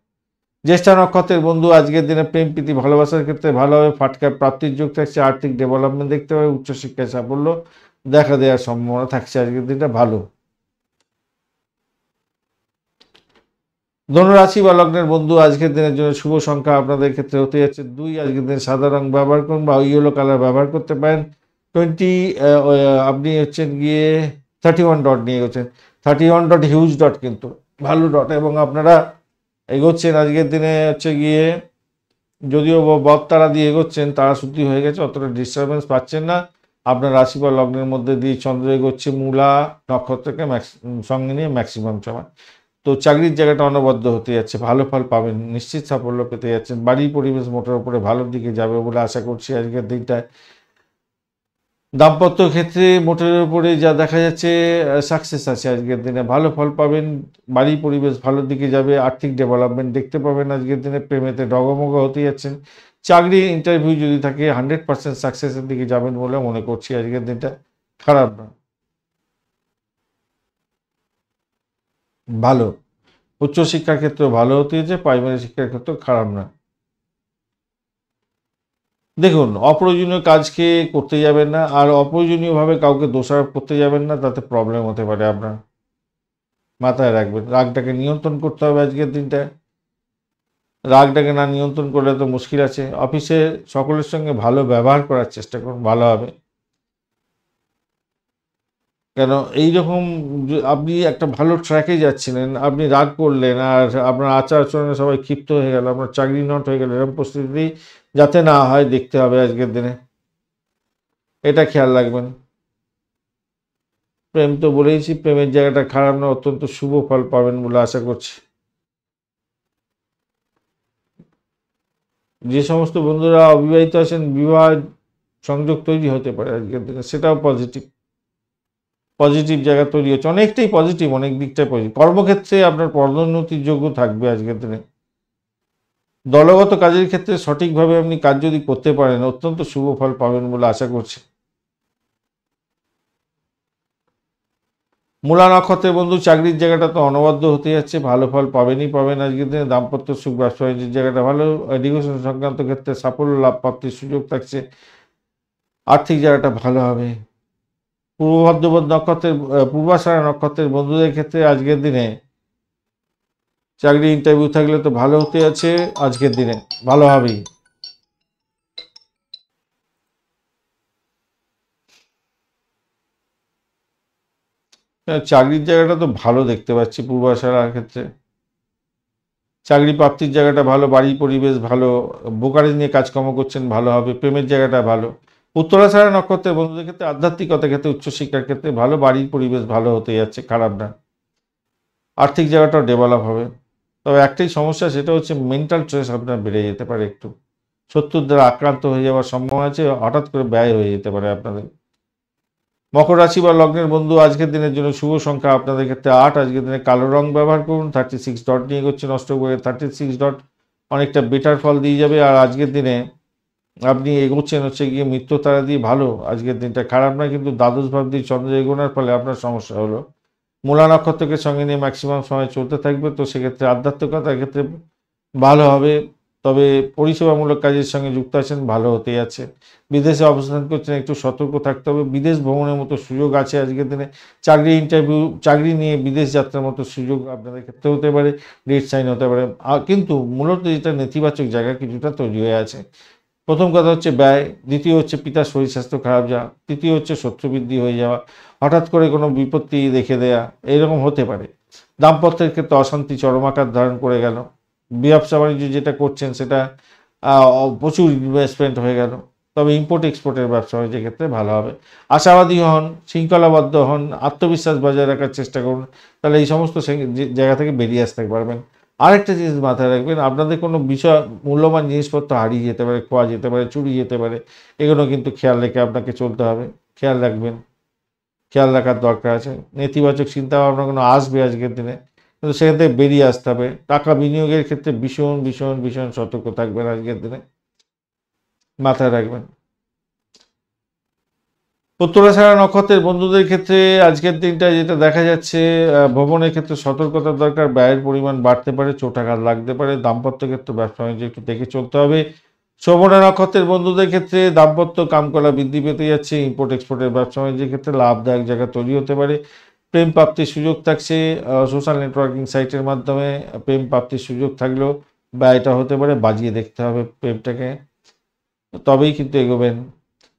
জ্যেষ্ঠা নক্ষত্রের বন্ধু আজকের দিনে প্রেম প্রীতি ভালোবাসার ক্ষেত্রে ভালো হবে, ফাটকার প্রাপ্তির যোগ থাকছে। আর্থিক ডেভেলপমেন্ট দেখতে হবে, উচ্চশিক্ষায় সাফল্য দেখা দেওয়ার সম্ভাবনা থাকছে আজকের দিনটা, ভালো। ধনুরাশি বা লগ্নের বন্ধু আজকের দিনের জন্য শুভ সংখ্যা আপনাদের ক্ষেত্রে হতে যাচ্ছে 2। আজকের দিনে সাদা রং ব্যবহার করুন বা ইয়েলো কালার ব্যবহার করতে পারেন। 20 আপনি হচ্ছেন গিয়ে 31 ডট নিয়ে গেছেন। 31 ডট হিউজ ডট, কিন্তু ভালো ডট, এবং আপনারা এগোচ্ছেন আজকের দিনে হচ্ছে গিয়ে, যদিও বৎতারা দিয়ে এগোচ্ছেন, তারা শুদ্ধি হয়ে গেছে, অতটা ডিস্টারবেন্স পাচ্ছেন না। আপনার রাশি বা লগ্নের মধ্যে দিয়ে চন্দ্র এগোচ্ছে মূলা নক্ষত্রকে সঙ্গে নিয়ে ম্যাক্সিমাম সময়। তো চাকরির জায়গাটা অনবদ্য হতে যাচ্ছে, ভালো ফল পাবেন, নিশ্চিত সাফল্য পেতে যাচ্ছেন। বাড়ির পরিবেশ মোটের উপরে ভালোর দিকে যাবে বলে আশা করছি আজকের দিনটায়। দাম্পত্য ক্ষেত্রে মোটের উপরে যা দেখা যাচ্ছে সাকসেস আছে আজকের দিনে, ভালো ফল পাবেন, বাড়ির পরিবেশ ভালোর দিকে যাবে, আর্থিক ডেভেলপমেন্ট দেখতে পাবেন আজকের দিনে। প্রেমেতে ডগমগ হতে যাচ্ছেন। চাকরি ইন্টারভিউ যদি থাকে 100% সাকসেসের দিকে যাবেন বলে মনে করছি আজকের দিনটা, খারাপ না, ভালো। উচ্চশিক্ষার ক্ষেত্রেও ভালো হতে হচ্ছে, প্রাইমারি শিক্ষার ক্ষেত্রেও খারাপ না। দেখুন, অপ্রয়োজনীয় কাজকে করতে যাবেন না, আর অপ্রয়োজনীয়ভাবে কাউকে দোষারোপ করতে যাবেন না, তাতে প্রবলেম হতে পারে আপনার, মাথায় রাখবেন। রাগটাকে নিয়ন্ত্রণ করতে হবে আজকের দিনটায়। রাগটাকে না নিয়ন্ত্রণ করলে তো মুশকিল আছে। অফিসে সকলের সঙ্গে ভালো ব্যবহার করার চেষ্টা করুন, ভালো হবে। কেন এইরকম, আপনি একটা ভালো ট্র্যাকে যাচ্ছিলেন, আপনি রাগ করলেন আর আপনার আচার আচরণে সবাই ক্ষিপ্ত হয়ে গেল, আপনার চাকরি নট হয়ে গেল, এরকম পরিস্থিতি যাতে না হয় দেখতে হবে আজকের দিনে, এটা খেয়াল রাখবেন। প্রেম তো বলেইছি, প্রেমের জায়গাটা খারাপ না, অত্যন্ত শুভ ফল পাবেন বলে আশা করছি। যে সমস্ত বন্ধুরা অবিবাহিত আছেন, বিবাহ সংযোগ তৈরি হতে পারে আজকের দিনে, সেটাও পজিটিভ, পজিটিভ জায়গা তৈরি হচ্ছে, অনেকটাই পজিটিভ, অনেক দিকটাই পজিটিভ। কর্মক্ষেত্রে আপনার পদোন্নতির যোগ্য থাকবে আজকের দিনে। দলগত কাজের ক্ষেত্রে সঠিকভাবে আপনি কাজ যদি করতে পারেন, অত্যন্ত শুভ ফল পাবেন বলে আশা করছি। মূলা নক্ষত্রের বন্ধু চাকরির জায়গাটা তো অনবদ্য হতে যাচ্ছে, ভালো ফল পাবেনই পাবেন আজকের দিনে। দাম্পত্য সুখ, ব্যবসা বাণিজ্যের জায়গাটা ভালো, এডুকেশন সংক্রান্ত ক্ষেত্রে সাফল্য লাভ প্রাপ্তির সুযোগ থাকছে, আর্থিক জায়গাটা ভালো হবে। পূর্ব ভাদ্রপদ নক্ষত্রের পূর্বাষাঢ়া নক্ষত্রের বন্ধুদের ক্ষেত্রে আজকের দিনে চাকরি ইন্টারভিউ থাকলে তো ভালো হতে আছে আজকের দিনে, ভালো হবেই। চাকরির জায়গাটা তো ভালো দেখতে পাচ্ছি পূর্বাষাঢ়ার ক্ষেত্রে, চাকরি প্রাপ্তির জায়গাটা ভালো, বাড়ির পরিবেশ ভালো, ব্রোকারেজ নিয়ে কাজকর্ম করছেন, ভালো হবে। প্রেমের জায়গাটা ভালো। উত্তরাষাঢ়া নক্ষত্রের বন্ধুদের ক্ষেত্রে আধ্যাত্মিকতার ক্ষেত্রে, উচ্চশিক্ষার ক্ষেত্রে ভালো, বাড়ির পরিবেশ ভালো হতে যাচ্ছে, খারাপ না। আর্থিক জায়গাটাও ডেভেলপ হবে। তবে একটাই সমস্যা, সেটা হচ্ছে মেন্টাল স্ট্রেস আপনার বেড়ে যেতে পারে একটু, শত্রুর দ্বারা আক্রান্ত হয়ে যাওয়ার সম্ভাবনা আছে, হঠাৎ করে ব্যয় হয়ে যেতে পারে আপনাদের। মকর রাশি বা লগ্নের বন্ধু আজকের দিনের জন্য শুভ সংখ্যা আপনাদের ক্ষেত্রে 8। আজকের দিনে কালো রং ব্যবহার করুন। 36 ডট নিয়ে এগোচ্ছে নষ্ট করে, 36 ডট অনেকটা বেটার ফল দিয়ে যাবে। আর আজকের দিনে আপনি এগোচ্ছেন হচ্ছে গিয়ে মৃত্যু তারা দিয়ে, ভালো আজকের দিনটা, খারাপ না, কিন্তু দ্বাদশ ভাব দিয়ে চন্দ্র এগোনোর ফলে আপনার সমস্যা হলো। মূলা নক্ষত্রকে সঙ্গে নিয়ে ম্যাক্সিমাম সময় চলতে থাকবে, তো সেক্ষেত্রে আধ্যাত্মিকতার ক্ষেত্রে ভালো হবে। তবে পরিষেবামূলক কাজের সঙ্গে যুক্ত আছেন, ভালো হতে যাচ্ছে। বিদেশে অবস্থান করছেন, একটু সতর্ক থাকতে হবে। বিদেশ ভ্রমণের মতো সুযোগ আছে আজকের দিনে। চাকরি ইন্টারভিউ, চাকরি নিয়ে বিদেশ যাত্রার মতো সুযোগ আপনাদের ক্ষেত্রে হতে পারে, ডেট সাইন হতে পারে। কিন্তু মূলত যেটা নেতিবাচক জায়গা কিছুটা তৈরি হয়ে আছে। প্রথম কথা হচ্ছে ব্যয়, দ্বিতীয় হচ্ছে পিতার শরীর স্বাস্থ্য খারাপ যাওয়া, তৃতীয় হচ্ছে শত্রু বৃদ্ধি হয়ে যাওয়া, হঠাৎ করে কোনো বিপত্তি দেখে দেয়া, এরকম হতে পারে। দাম্পত্যের ক্ষেত্রে অশান্তি চরম আকার ধারণ করে গেল। ব্যবসা বাণিজ্য যেটা করছেন সেটা প্রচুর ইনভেস্টমেন্ট হয়ে গেল। তবে ইম্পোর্ট এক্সপোর্টের ব্যবসা বাণিজ্যের ক্ষেত্রে ভালো হবে। আশাবাদী হন, শৃঙ্খলাবদ্ধ হন, আত্মবিশ্বাস বজায় রাখার চেষ্টা করুন, তাহলে এই সমস্ত জায়গা থেকে বেরিয়ে আসতে পারবেন। আরেকটা জিনিস মাথায় রাখবেন, আপনাদের কোনো বিষয়, মূল্যবান জিনিসপত্র হারিয়ে যেতে পারে, খোয়া যেতে পারে, চুরি যেতে পারে, এগুলো কিন্তু খেয়াল রেখে আপনাকে চলতে হবে, খেয়াল রাখবেন, খেয়াল রাখার দরকার আছে। নেতিবাচক চিন্তা ভাবনা কোনো আসবে আজকের দিনে, কিন্তু সেখান থেকে বেরিয়ে আসতে হবে। টাকা বিনিয়োগের ক্ষেত্রে ভীষণ ভীষণ ভীষণ সতর্ক থাকবেন আজকের দিনে, মাথায় রাখবেন। উত্তরাষাঢ়া নক্ষত্রের বন্ধুদের ক্ষেত্রে আজকের দিনটা যেটা দেখা যাচ্ছে, ভ্রমণের ক্ষেত্রে সতর্কতার দরকার, ব্যয়ের পরিমাণ বাড়তে পারে, চোটাঘাত লাগতে পারে। দাম্পত্য ক্ষেত্রে, ব্যবসা বাণিজ্য একটু দেখে চলতে হবে। শ্রবণা নক্ষত্রের বন্ধুদের ক্ষেত্রে দাম্পত্য কামকলা বৃদ্ধি পেতে যাচ্ছে, ইম্পোর্ট এক্সপোর্টের ব্যবসা বাণিজ্যের ক্ষেত্রে লাভদায়ক জায়গা তৈরি হতে পারে। প্রেম প্রাপ্তির সুযোগ থাকছে, সোশ্যাল নেটওয়ার্কিং সাইটের মাধ্যমে প্রেম প্রাপ্তির সুযোগ থাকলেও বা এটা হতে পারে, বাজিয়ে দেখতে হবে প্রেমটাকে, তবেই কিন্তু এগোবেন।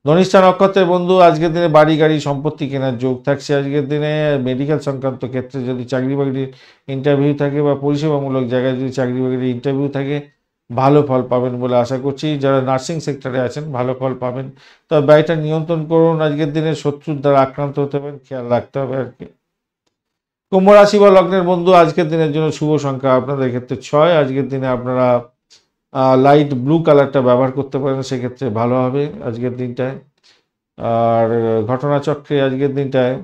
ধনিষ্ঠা নক্ষত্রের বন্ধু আজকের দিনে বাড়ি গাড়ি সম্পত্তি কেনার যোগ থাকছে। আজকের দিনে মেডিকেল সংক্রান্ত ক্ষেত্রে যদি চাকরি বাকরির ইন্টারভিউ থাকে বা পরিষেবামূলক জায়গায় যদি চাকরি বাকরির ইন্টারভিউ থাকে, ভালো ফল পাবেন বলে আশা করছি। যারা নার্সিং সেক্টরে আছেন ভালো ফল পাবেন, তবে ব্যয়টা নিয়ন্ত্রণ করুন। আজকের দিনে শত্রুর দ্বারা আক্রান্ত হতে পারেন, খেয়াল রাখতে হবে আর কি। কুম্ভ রাশি বা লগ্নের বন্ধু আজকের দিনের জন্য শুভ সংখ্যা আপনাদের ক্ষেত্রে 6। আজকের দিনে আপনারা লাইট ব্লু কালারটা ব্যবহার করতে পারেন, সেক্ষেত্রে ভালো হবে আজকের দিনটায়। আর ঘটনাচক্রে আজকের দিনটায়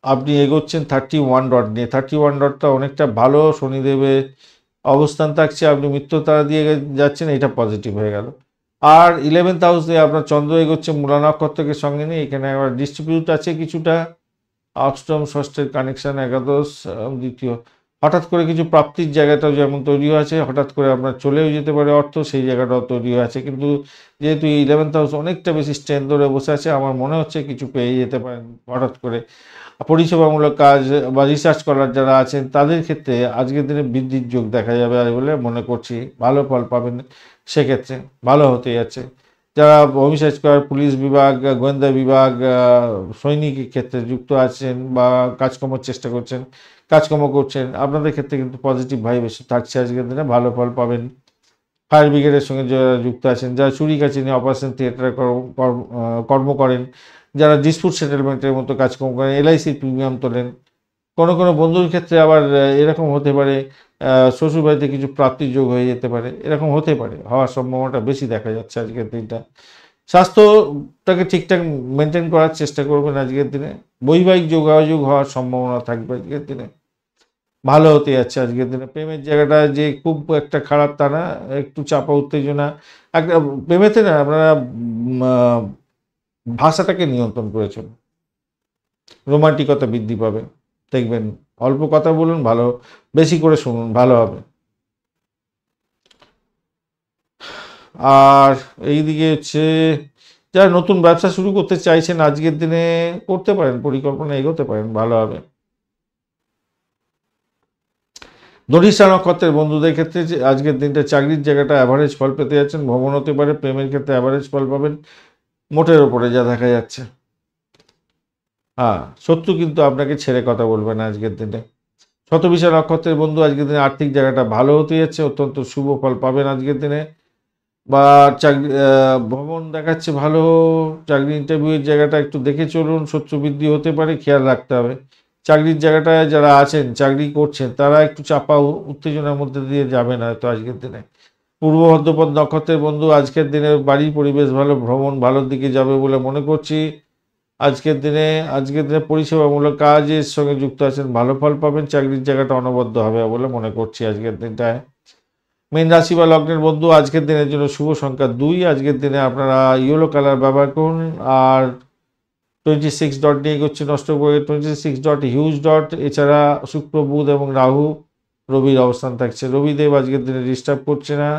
আপনি এগোচ্ছেন 31 ডট নিয়ে। 31 ডটটা অনেকটা ভালো, শনিদেবের অবস্থান থাকছে, আপনি মিত্রতারা দিয়ে যাচ্ছেন, এটা পজিটিভ হয়ে গেল। আর 11th হাউসে আপনার চন্দ্র এগোচ্ছে মূলা নক্ষত্রকে সঙ্গে নিয়ে, এখানে আবার ডিস্ট্রিবিউট আছে কিছুটা, অষ্টম ষষ্ঠের কানেকশন, একাদশ দ্বিতীয়, হঠাৎ করে কিছু প্রাপ্তির জায়গাটাও যেমন তৈরি আছে, হঠাৎ করে আপনার চলেও যেতে পারে অর্থ, সেই জায়গাটাও তৈরি আছে। কিন্তু যেহেতু 11th হাউস অনেকটা বেশি স্ট্রেন্থ ধরে বসে আছে, আমার মনে হচ্ছে কিছু পেয়ে যেতে পারেন হঠাৎ করে। পরিষেবামূলক কাজ বা রিসার্চ করার যারা আছেন তাদের ক্ষেত্রে আজকের দিনে বৃদ্ধির যোগ দেখা যাবে বলে মনে করছি, ভালো ফল পাবেন সেক্ষেত্রে, ভালো হতে যাচ্ছে। যারা বিশেষ করে পুলিশ বিভাগ, গোয়েন্দা বিভাগ, সৈনিক ক্ষেত্রে যুক্ত আছেন বা কাজকর্মের চেষ্টা করছেন, কাজকর্ম করছেন, আপনাদের ক্ষেত্রে কিন্তু পজিটিভ ভাইব্রেশন থাকছে আজকের দিনে, ভালো ফল পাবেন। ফায়ার ব্রিগেডের সঙ্গে যারা যুক্ত আছেন, যারা চুরি কাচিনি অপারেশন থিয়েটারে কর্ম করেন, যারা ডিসপুট সেটেলমেন্টের মতো কাজকর্ম করেন, এলআইসির প্রিমিয়াম তোলেন, কোনো কোনো বন্ধুর ক্ষেত্রে আবার এরকম হতে পারে শ্বশুরবাড়িতে কিছু প্রাপ্তির যোগ হয়ে যেতে পারে, এরকম হতে পারে, হওয়ার সম্ভাবনাটা বেশি দেখা যাচ্ছে আজকের দিনটা। স্বাস্থ্যটাকে ঠিকঠাক মেনটেন করার চেষ্টা করবেন আজকের দিনে। বৈবাহিক যোগাযোগ হওয়ার সম্ভাবনা থাকবে আজকের দিনে, ভালো হতে যাচ্ছে আজকের দিনে। প্রেমের জায়গাটা যে খুব একটা খারাপ তা না, একটু চাপা উত্তেজনা একটা প্রেমেতে না, আপনারা ভাষাটাকে নিয়ন্ত্রণ করেছেন, রোমান্টিকতা বৃদ্ধি পাবে, দেখবেন অল্প কথা বলুন, ভালো বেশি করে শুনুন, ভালো হবে। আর এইদিকে হচ্ছে যারা নতুন ব্যবসা শুরু করতে চাইছেন আজকের দিনে করতে পারেন, পরিকল্পনা এগোতে পারেন, ভালো হবে। ধনিষ্ঠা নক্ষত্রের বন্ধুদের ক্ষেত্রে আজকের দিনটা চাকরির জায়গাটা অ্যাভারেজ ফল পেতে যাচ্ছেন, ভ্রমণ হতে পারে, প্রেমের ক্ষেত্রে অ্যাভারেজ ফল পাবেন মোটের ওপরে যা দেখা যাচ্ছে। হ্যাঁ, শত্রু কিন্তু আপনাকে ছেড়ে কথা বলবে না আজকের দিনে। শতবিশা নক্ষত্রের বন্ধু আজকের দিনে আর্থিক জায়গাটা ভালো হতে যাচ্ছে, অত্যন্ত শুভ ফল পাবেন আজকের দিনে। বা চাকরি ভ্রমণ দেখাচ্ছে ভালো, চাকরি ইন্টারভিউয়ের জায়গাটা একটু দেখে চলুন, শত্রু বৃদ্ধি হতে পারে, খেয়াল রাখতে হবে। চাকরির জায়গাটায় যারা আছেন, চাকরি করছেন, তারা একটু চাপা উত্তেজনার মধ্যে দিয়ে যাবেন হয়তো আজকের দিনে। পূর্ব ভদ্রপদ নক্ষত্রের বন্ধু আজকের দিনে বাড়ির পরিবেশ ভালো, ভ্রমণ ভালোর দিকে যাবে বলে মনে করছি। আজকের দিনে পরিষেবামূলক কাজের সঙ্গে যুক্ত আছেন, ভালো ফল পাবেন, চাকরির জায়গাটা অনবদ্য হবে বলে মনে করছি আজকের দিনটায়। মীন রাশি বা লগ্নের বন্ধু আজকের দিনের জন্য শুভ সংখ্যা 2। আজকের দিনে আপনারা ইয়েলো কালার ব্যবহার করুন। আর 26 ডট নিয়ে এগোচ্ছে নষ্টগ্রহের 26 ডট, হিউজ ডট। এছাড়া শুক্র, বুধ এবং রাহু, রবির অবস্থান থাকছে। রবিদেব আজকের দিনে ডিস্টার্ব করছে না,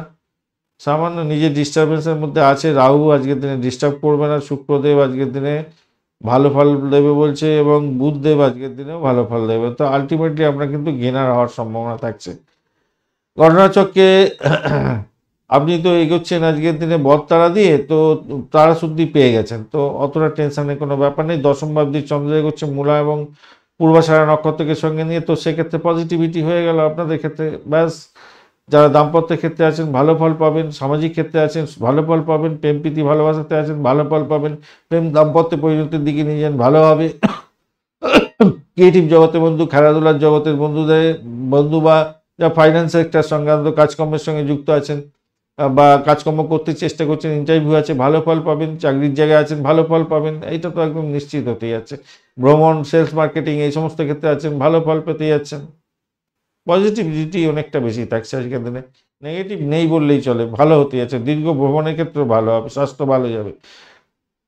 সামান্য নিজের ডিস্টারবেন্সের মধ্যে আছে। রাহু আজকের দিনে ডিস্টার্ব করবে না। শুক্রদেব আজকের দিনে ভালো ফল দেবে বলছে, এবং বুধদেব আজকের দিনেও ভালো ফল দেবে। তো আলটিমেটলি আপনার কিন্তু গেনার হওয়ার সম্ভাবনা থাকছে। ঘটনাচক্রে আপনি তো এগোচ্ছেন আজকের দিনে বদতারা দিয়ে, তো তারা শুদ্ধি পেয়ে গেছেন, তো অতটা টেনশনের কোনো ব্যাপার নেই। দশম ভাবদির চন্দ্র এগোচ্ছে মূলা এবং পূর্বাষাঢ়া নক্ষত্রকে সঙ্গে নিয়ে, তো সেক্ষেত্রে পজিটিভিটি হয়ে গেল আপনাদের ক্ষেত্রে, ব্যাস। যারা দাম্পত্যের ক্ষেত্রে আছেন ভালো ফল পাবেন, সামাজিক ক্ষেত্রে আছেন ভালো ফল পাবেন, প্রেম প্রীতি ভালোবাসাতে আছেন ভালো ফল পাবেন, প্রেম দাম্পত্য পরিণতির দিকে নিয়ে যান, ভালো হবে। ক্রিয়েটিভ জগতের বন্ধু, খেলাধুলার জগতের বন্ধু বা যা ফাইন্যান্স সেক্টর সংক্রান্ত কাজকর্মের সঙ্গে যুক্ত আছেন বা কাজকর্ম করতে চেষ্টা করছেন, ইন্টারভিউ আছে, ভালো ফল পাবেন। চাকরির জায়গায় আছেন, ভালো ফল পাবেন, এইটা তো একদম নিশ্চিত হতে যাচ্ছে। ভ্রমণ, সেলস, মার্কেটিং এই সমস্ত ক্ষেত্রে আছেন, ভালো ফল পেতে যাচ্ছেন। পজিটিভিটি অনেকটা বেশি থাকছে আজকের দিনে, নেগেটিভ নেই বললেই চলে, ভালো হতে যাচ্ছে। দীর্ঘ ভ্রমণের ক্ষেত্রে ভালো হবে, স্বাস্থ্য ভালো যাবে।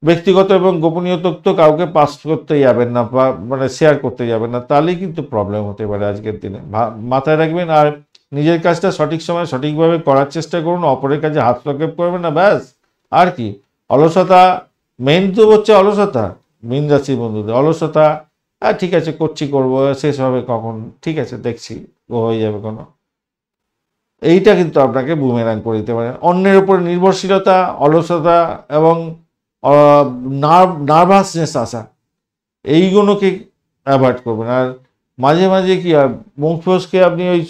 ব্যক্তিগত এবং গোপনীয় তথ্য কাউকে পাস করতে যাবেন না বা মানে শেয়ার করতে যাবেন না, তাহলেই কিন্তু প্রবলেম হতে পারে আজকের দিনে, মাথায় রাখবেন। আর নিজের কাজটা সঠিক সময় সঠিকভাবে করার চেষ্টা করুন, অপরের কাজে হাত লক্ষেপ করবেন না, ব্যাস আর কি অলসতা, মেন তো হচ্ছে অলসতা, মীন রাশির বন্ধুদের অলসতা, ঠিক আছে করছি করবো, শেষ হবে কখন, ঠিক আছে দেখছি, ও হয়ে যাবে কোনো, এইটা কিন্তু আপনাকে বুমেরাং করে দিতে পারে। অন্যের উপর নির্ভরশীলতা, অলসতা এবং নার্ভাসনেস আসা, এইগুলোকে অ্যাভয়েড করবেন। আর মাঝে মাঝে কি হয়, মুখ ফসকে আপনি ওই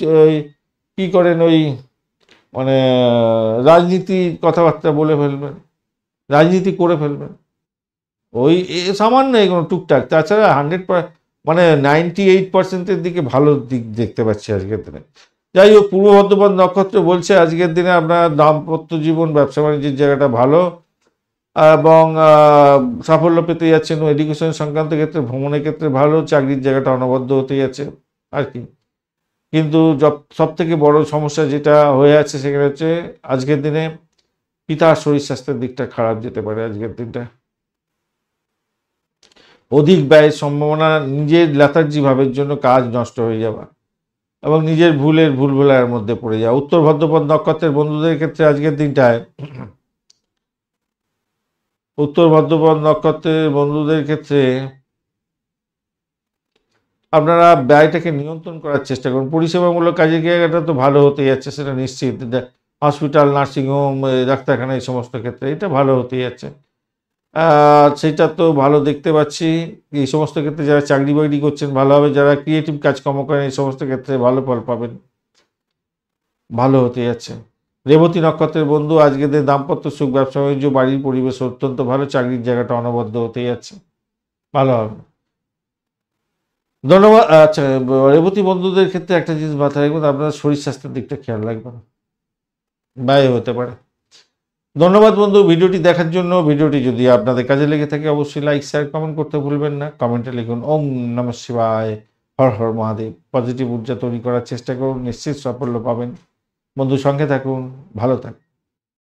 কি করেন, ওই মানে রাজনীতির কথাবার্তা বলে ফেলবেন, রাজনীতি করে ফেলবেন, ওই সামান্য এগুলো টুকটাক, তাছাড়া 98%-এর দিকে ভালো দিক দেখতে পাচ্ছি আজকের দিনে। যাই হোক, পূর্ব বর্ধমান নক্ষত্র বলছে আজকের দিনে আপনার দাম্পত্য জীবন, ব্যবসা বাণিজ্যের জায়গাটা ভালো এবং সাফল্য পেতে যাচ্ছেন। এডুকেশন সংক্রান্ত ক্ষেত্রে, ভ্রমণের ক্ষেত্রে ভালো, চাকরির জায়গাটা অনবদ্য হতে যাচ্ছে আর কি। কিন্তু সব থেকে বড় সমস্যা যেটা হয়ে আছে সেখানে হচ্ছে আজকের দিনে পিতার শরীর স্বাস্থ্যের দিকটা খারাপ যেতে পারে আজকের দিনটা। অধিক ব্যয়ের সম্ভাবনা, নিজের লেথার্জি ভাবের জন্য কাজ নষ্ট হয়ে যাওয়া এবং নিজের ভুলভুলাইয়ের মধ্যে পড়ে যাওয়া। উত্তর ভাদ্রপদ নক্ষত্রের বন্ধুদের ক্ষেত্রে আজকের দিনটায়, উত্তর ভাদ্রপদ নক্ষত্রের বন্ধুদের ক্ষেত্রে আপনারা ব্যয়টাকে নিয়ন্ত্রণ করার চেষ্টা করুন। পরিষেবামূলক কাজের জায়গাটা তো ভালো হতে যাচ্ছে, সেটা নিশ্চিত। হসপিটাল, নার্সিংহোম, ডাক্তারখানা, এই সমস্ত ক্ষেত্রে এটা ভালো হতে যাচ্ছে, সেটা তো ভালো দেখতে পাচ্ছি। এই সমস্ত ক্ষেত্রে যারা চাকরি বাকরি করছেন ভালো হবে, যারা ক্রিয়েটিভ কাজকর্ম করেন এই সমস্ত ক্ষেত্রে ভালো ফল পাবেন, ভালো হতে যাচ্ছে। রেবতী নক্ষত্রের বন্ধু আজকের দিন দাম্পত্য সুখ, ব্যবসা বাণিজ্য, বাড়ির পরিবেশ অত্যন্ত ভালো, চাকরির জায়গাটা অনবদ্য হতে যাচ্ছে, ভালো হবে। ধন্যবাদ। আচ্ছা, রেবতী বন্ধুদের ক্ষেত্রে একটা জিনিস মাথায় রাখবেন, আপনারা শরীর স্বাস্থ্যের দিকটা খেয়াল রাখবেন, ব্যয় হতে পারে। ধন্যবাদ বন্ধু ভিডিওটি দেখার জন্য। ভিডিওটি যদি আপনাদের কাজে লেগে থাকে অবশ্যই লাইক, শেয়ার, কমেন্ট করতে ভুলবেন না। কমেন্টে লিখুন ওম নমঃ শিবায়, হর হর মহাদেব। পজিটিভ ঊর্জা তৈরি করার চেষ্টা করুন, নিশ্চিত সাফল্য পাবেন। বন্ধু সঙ্গে থাকুন, ভালো থাকুন।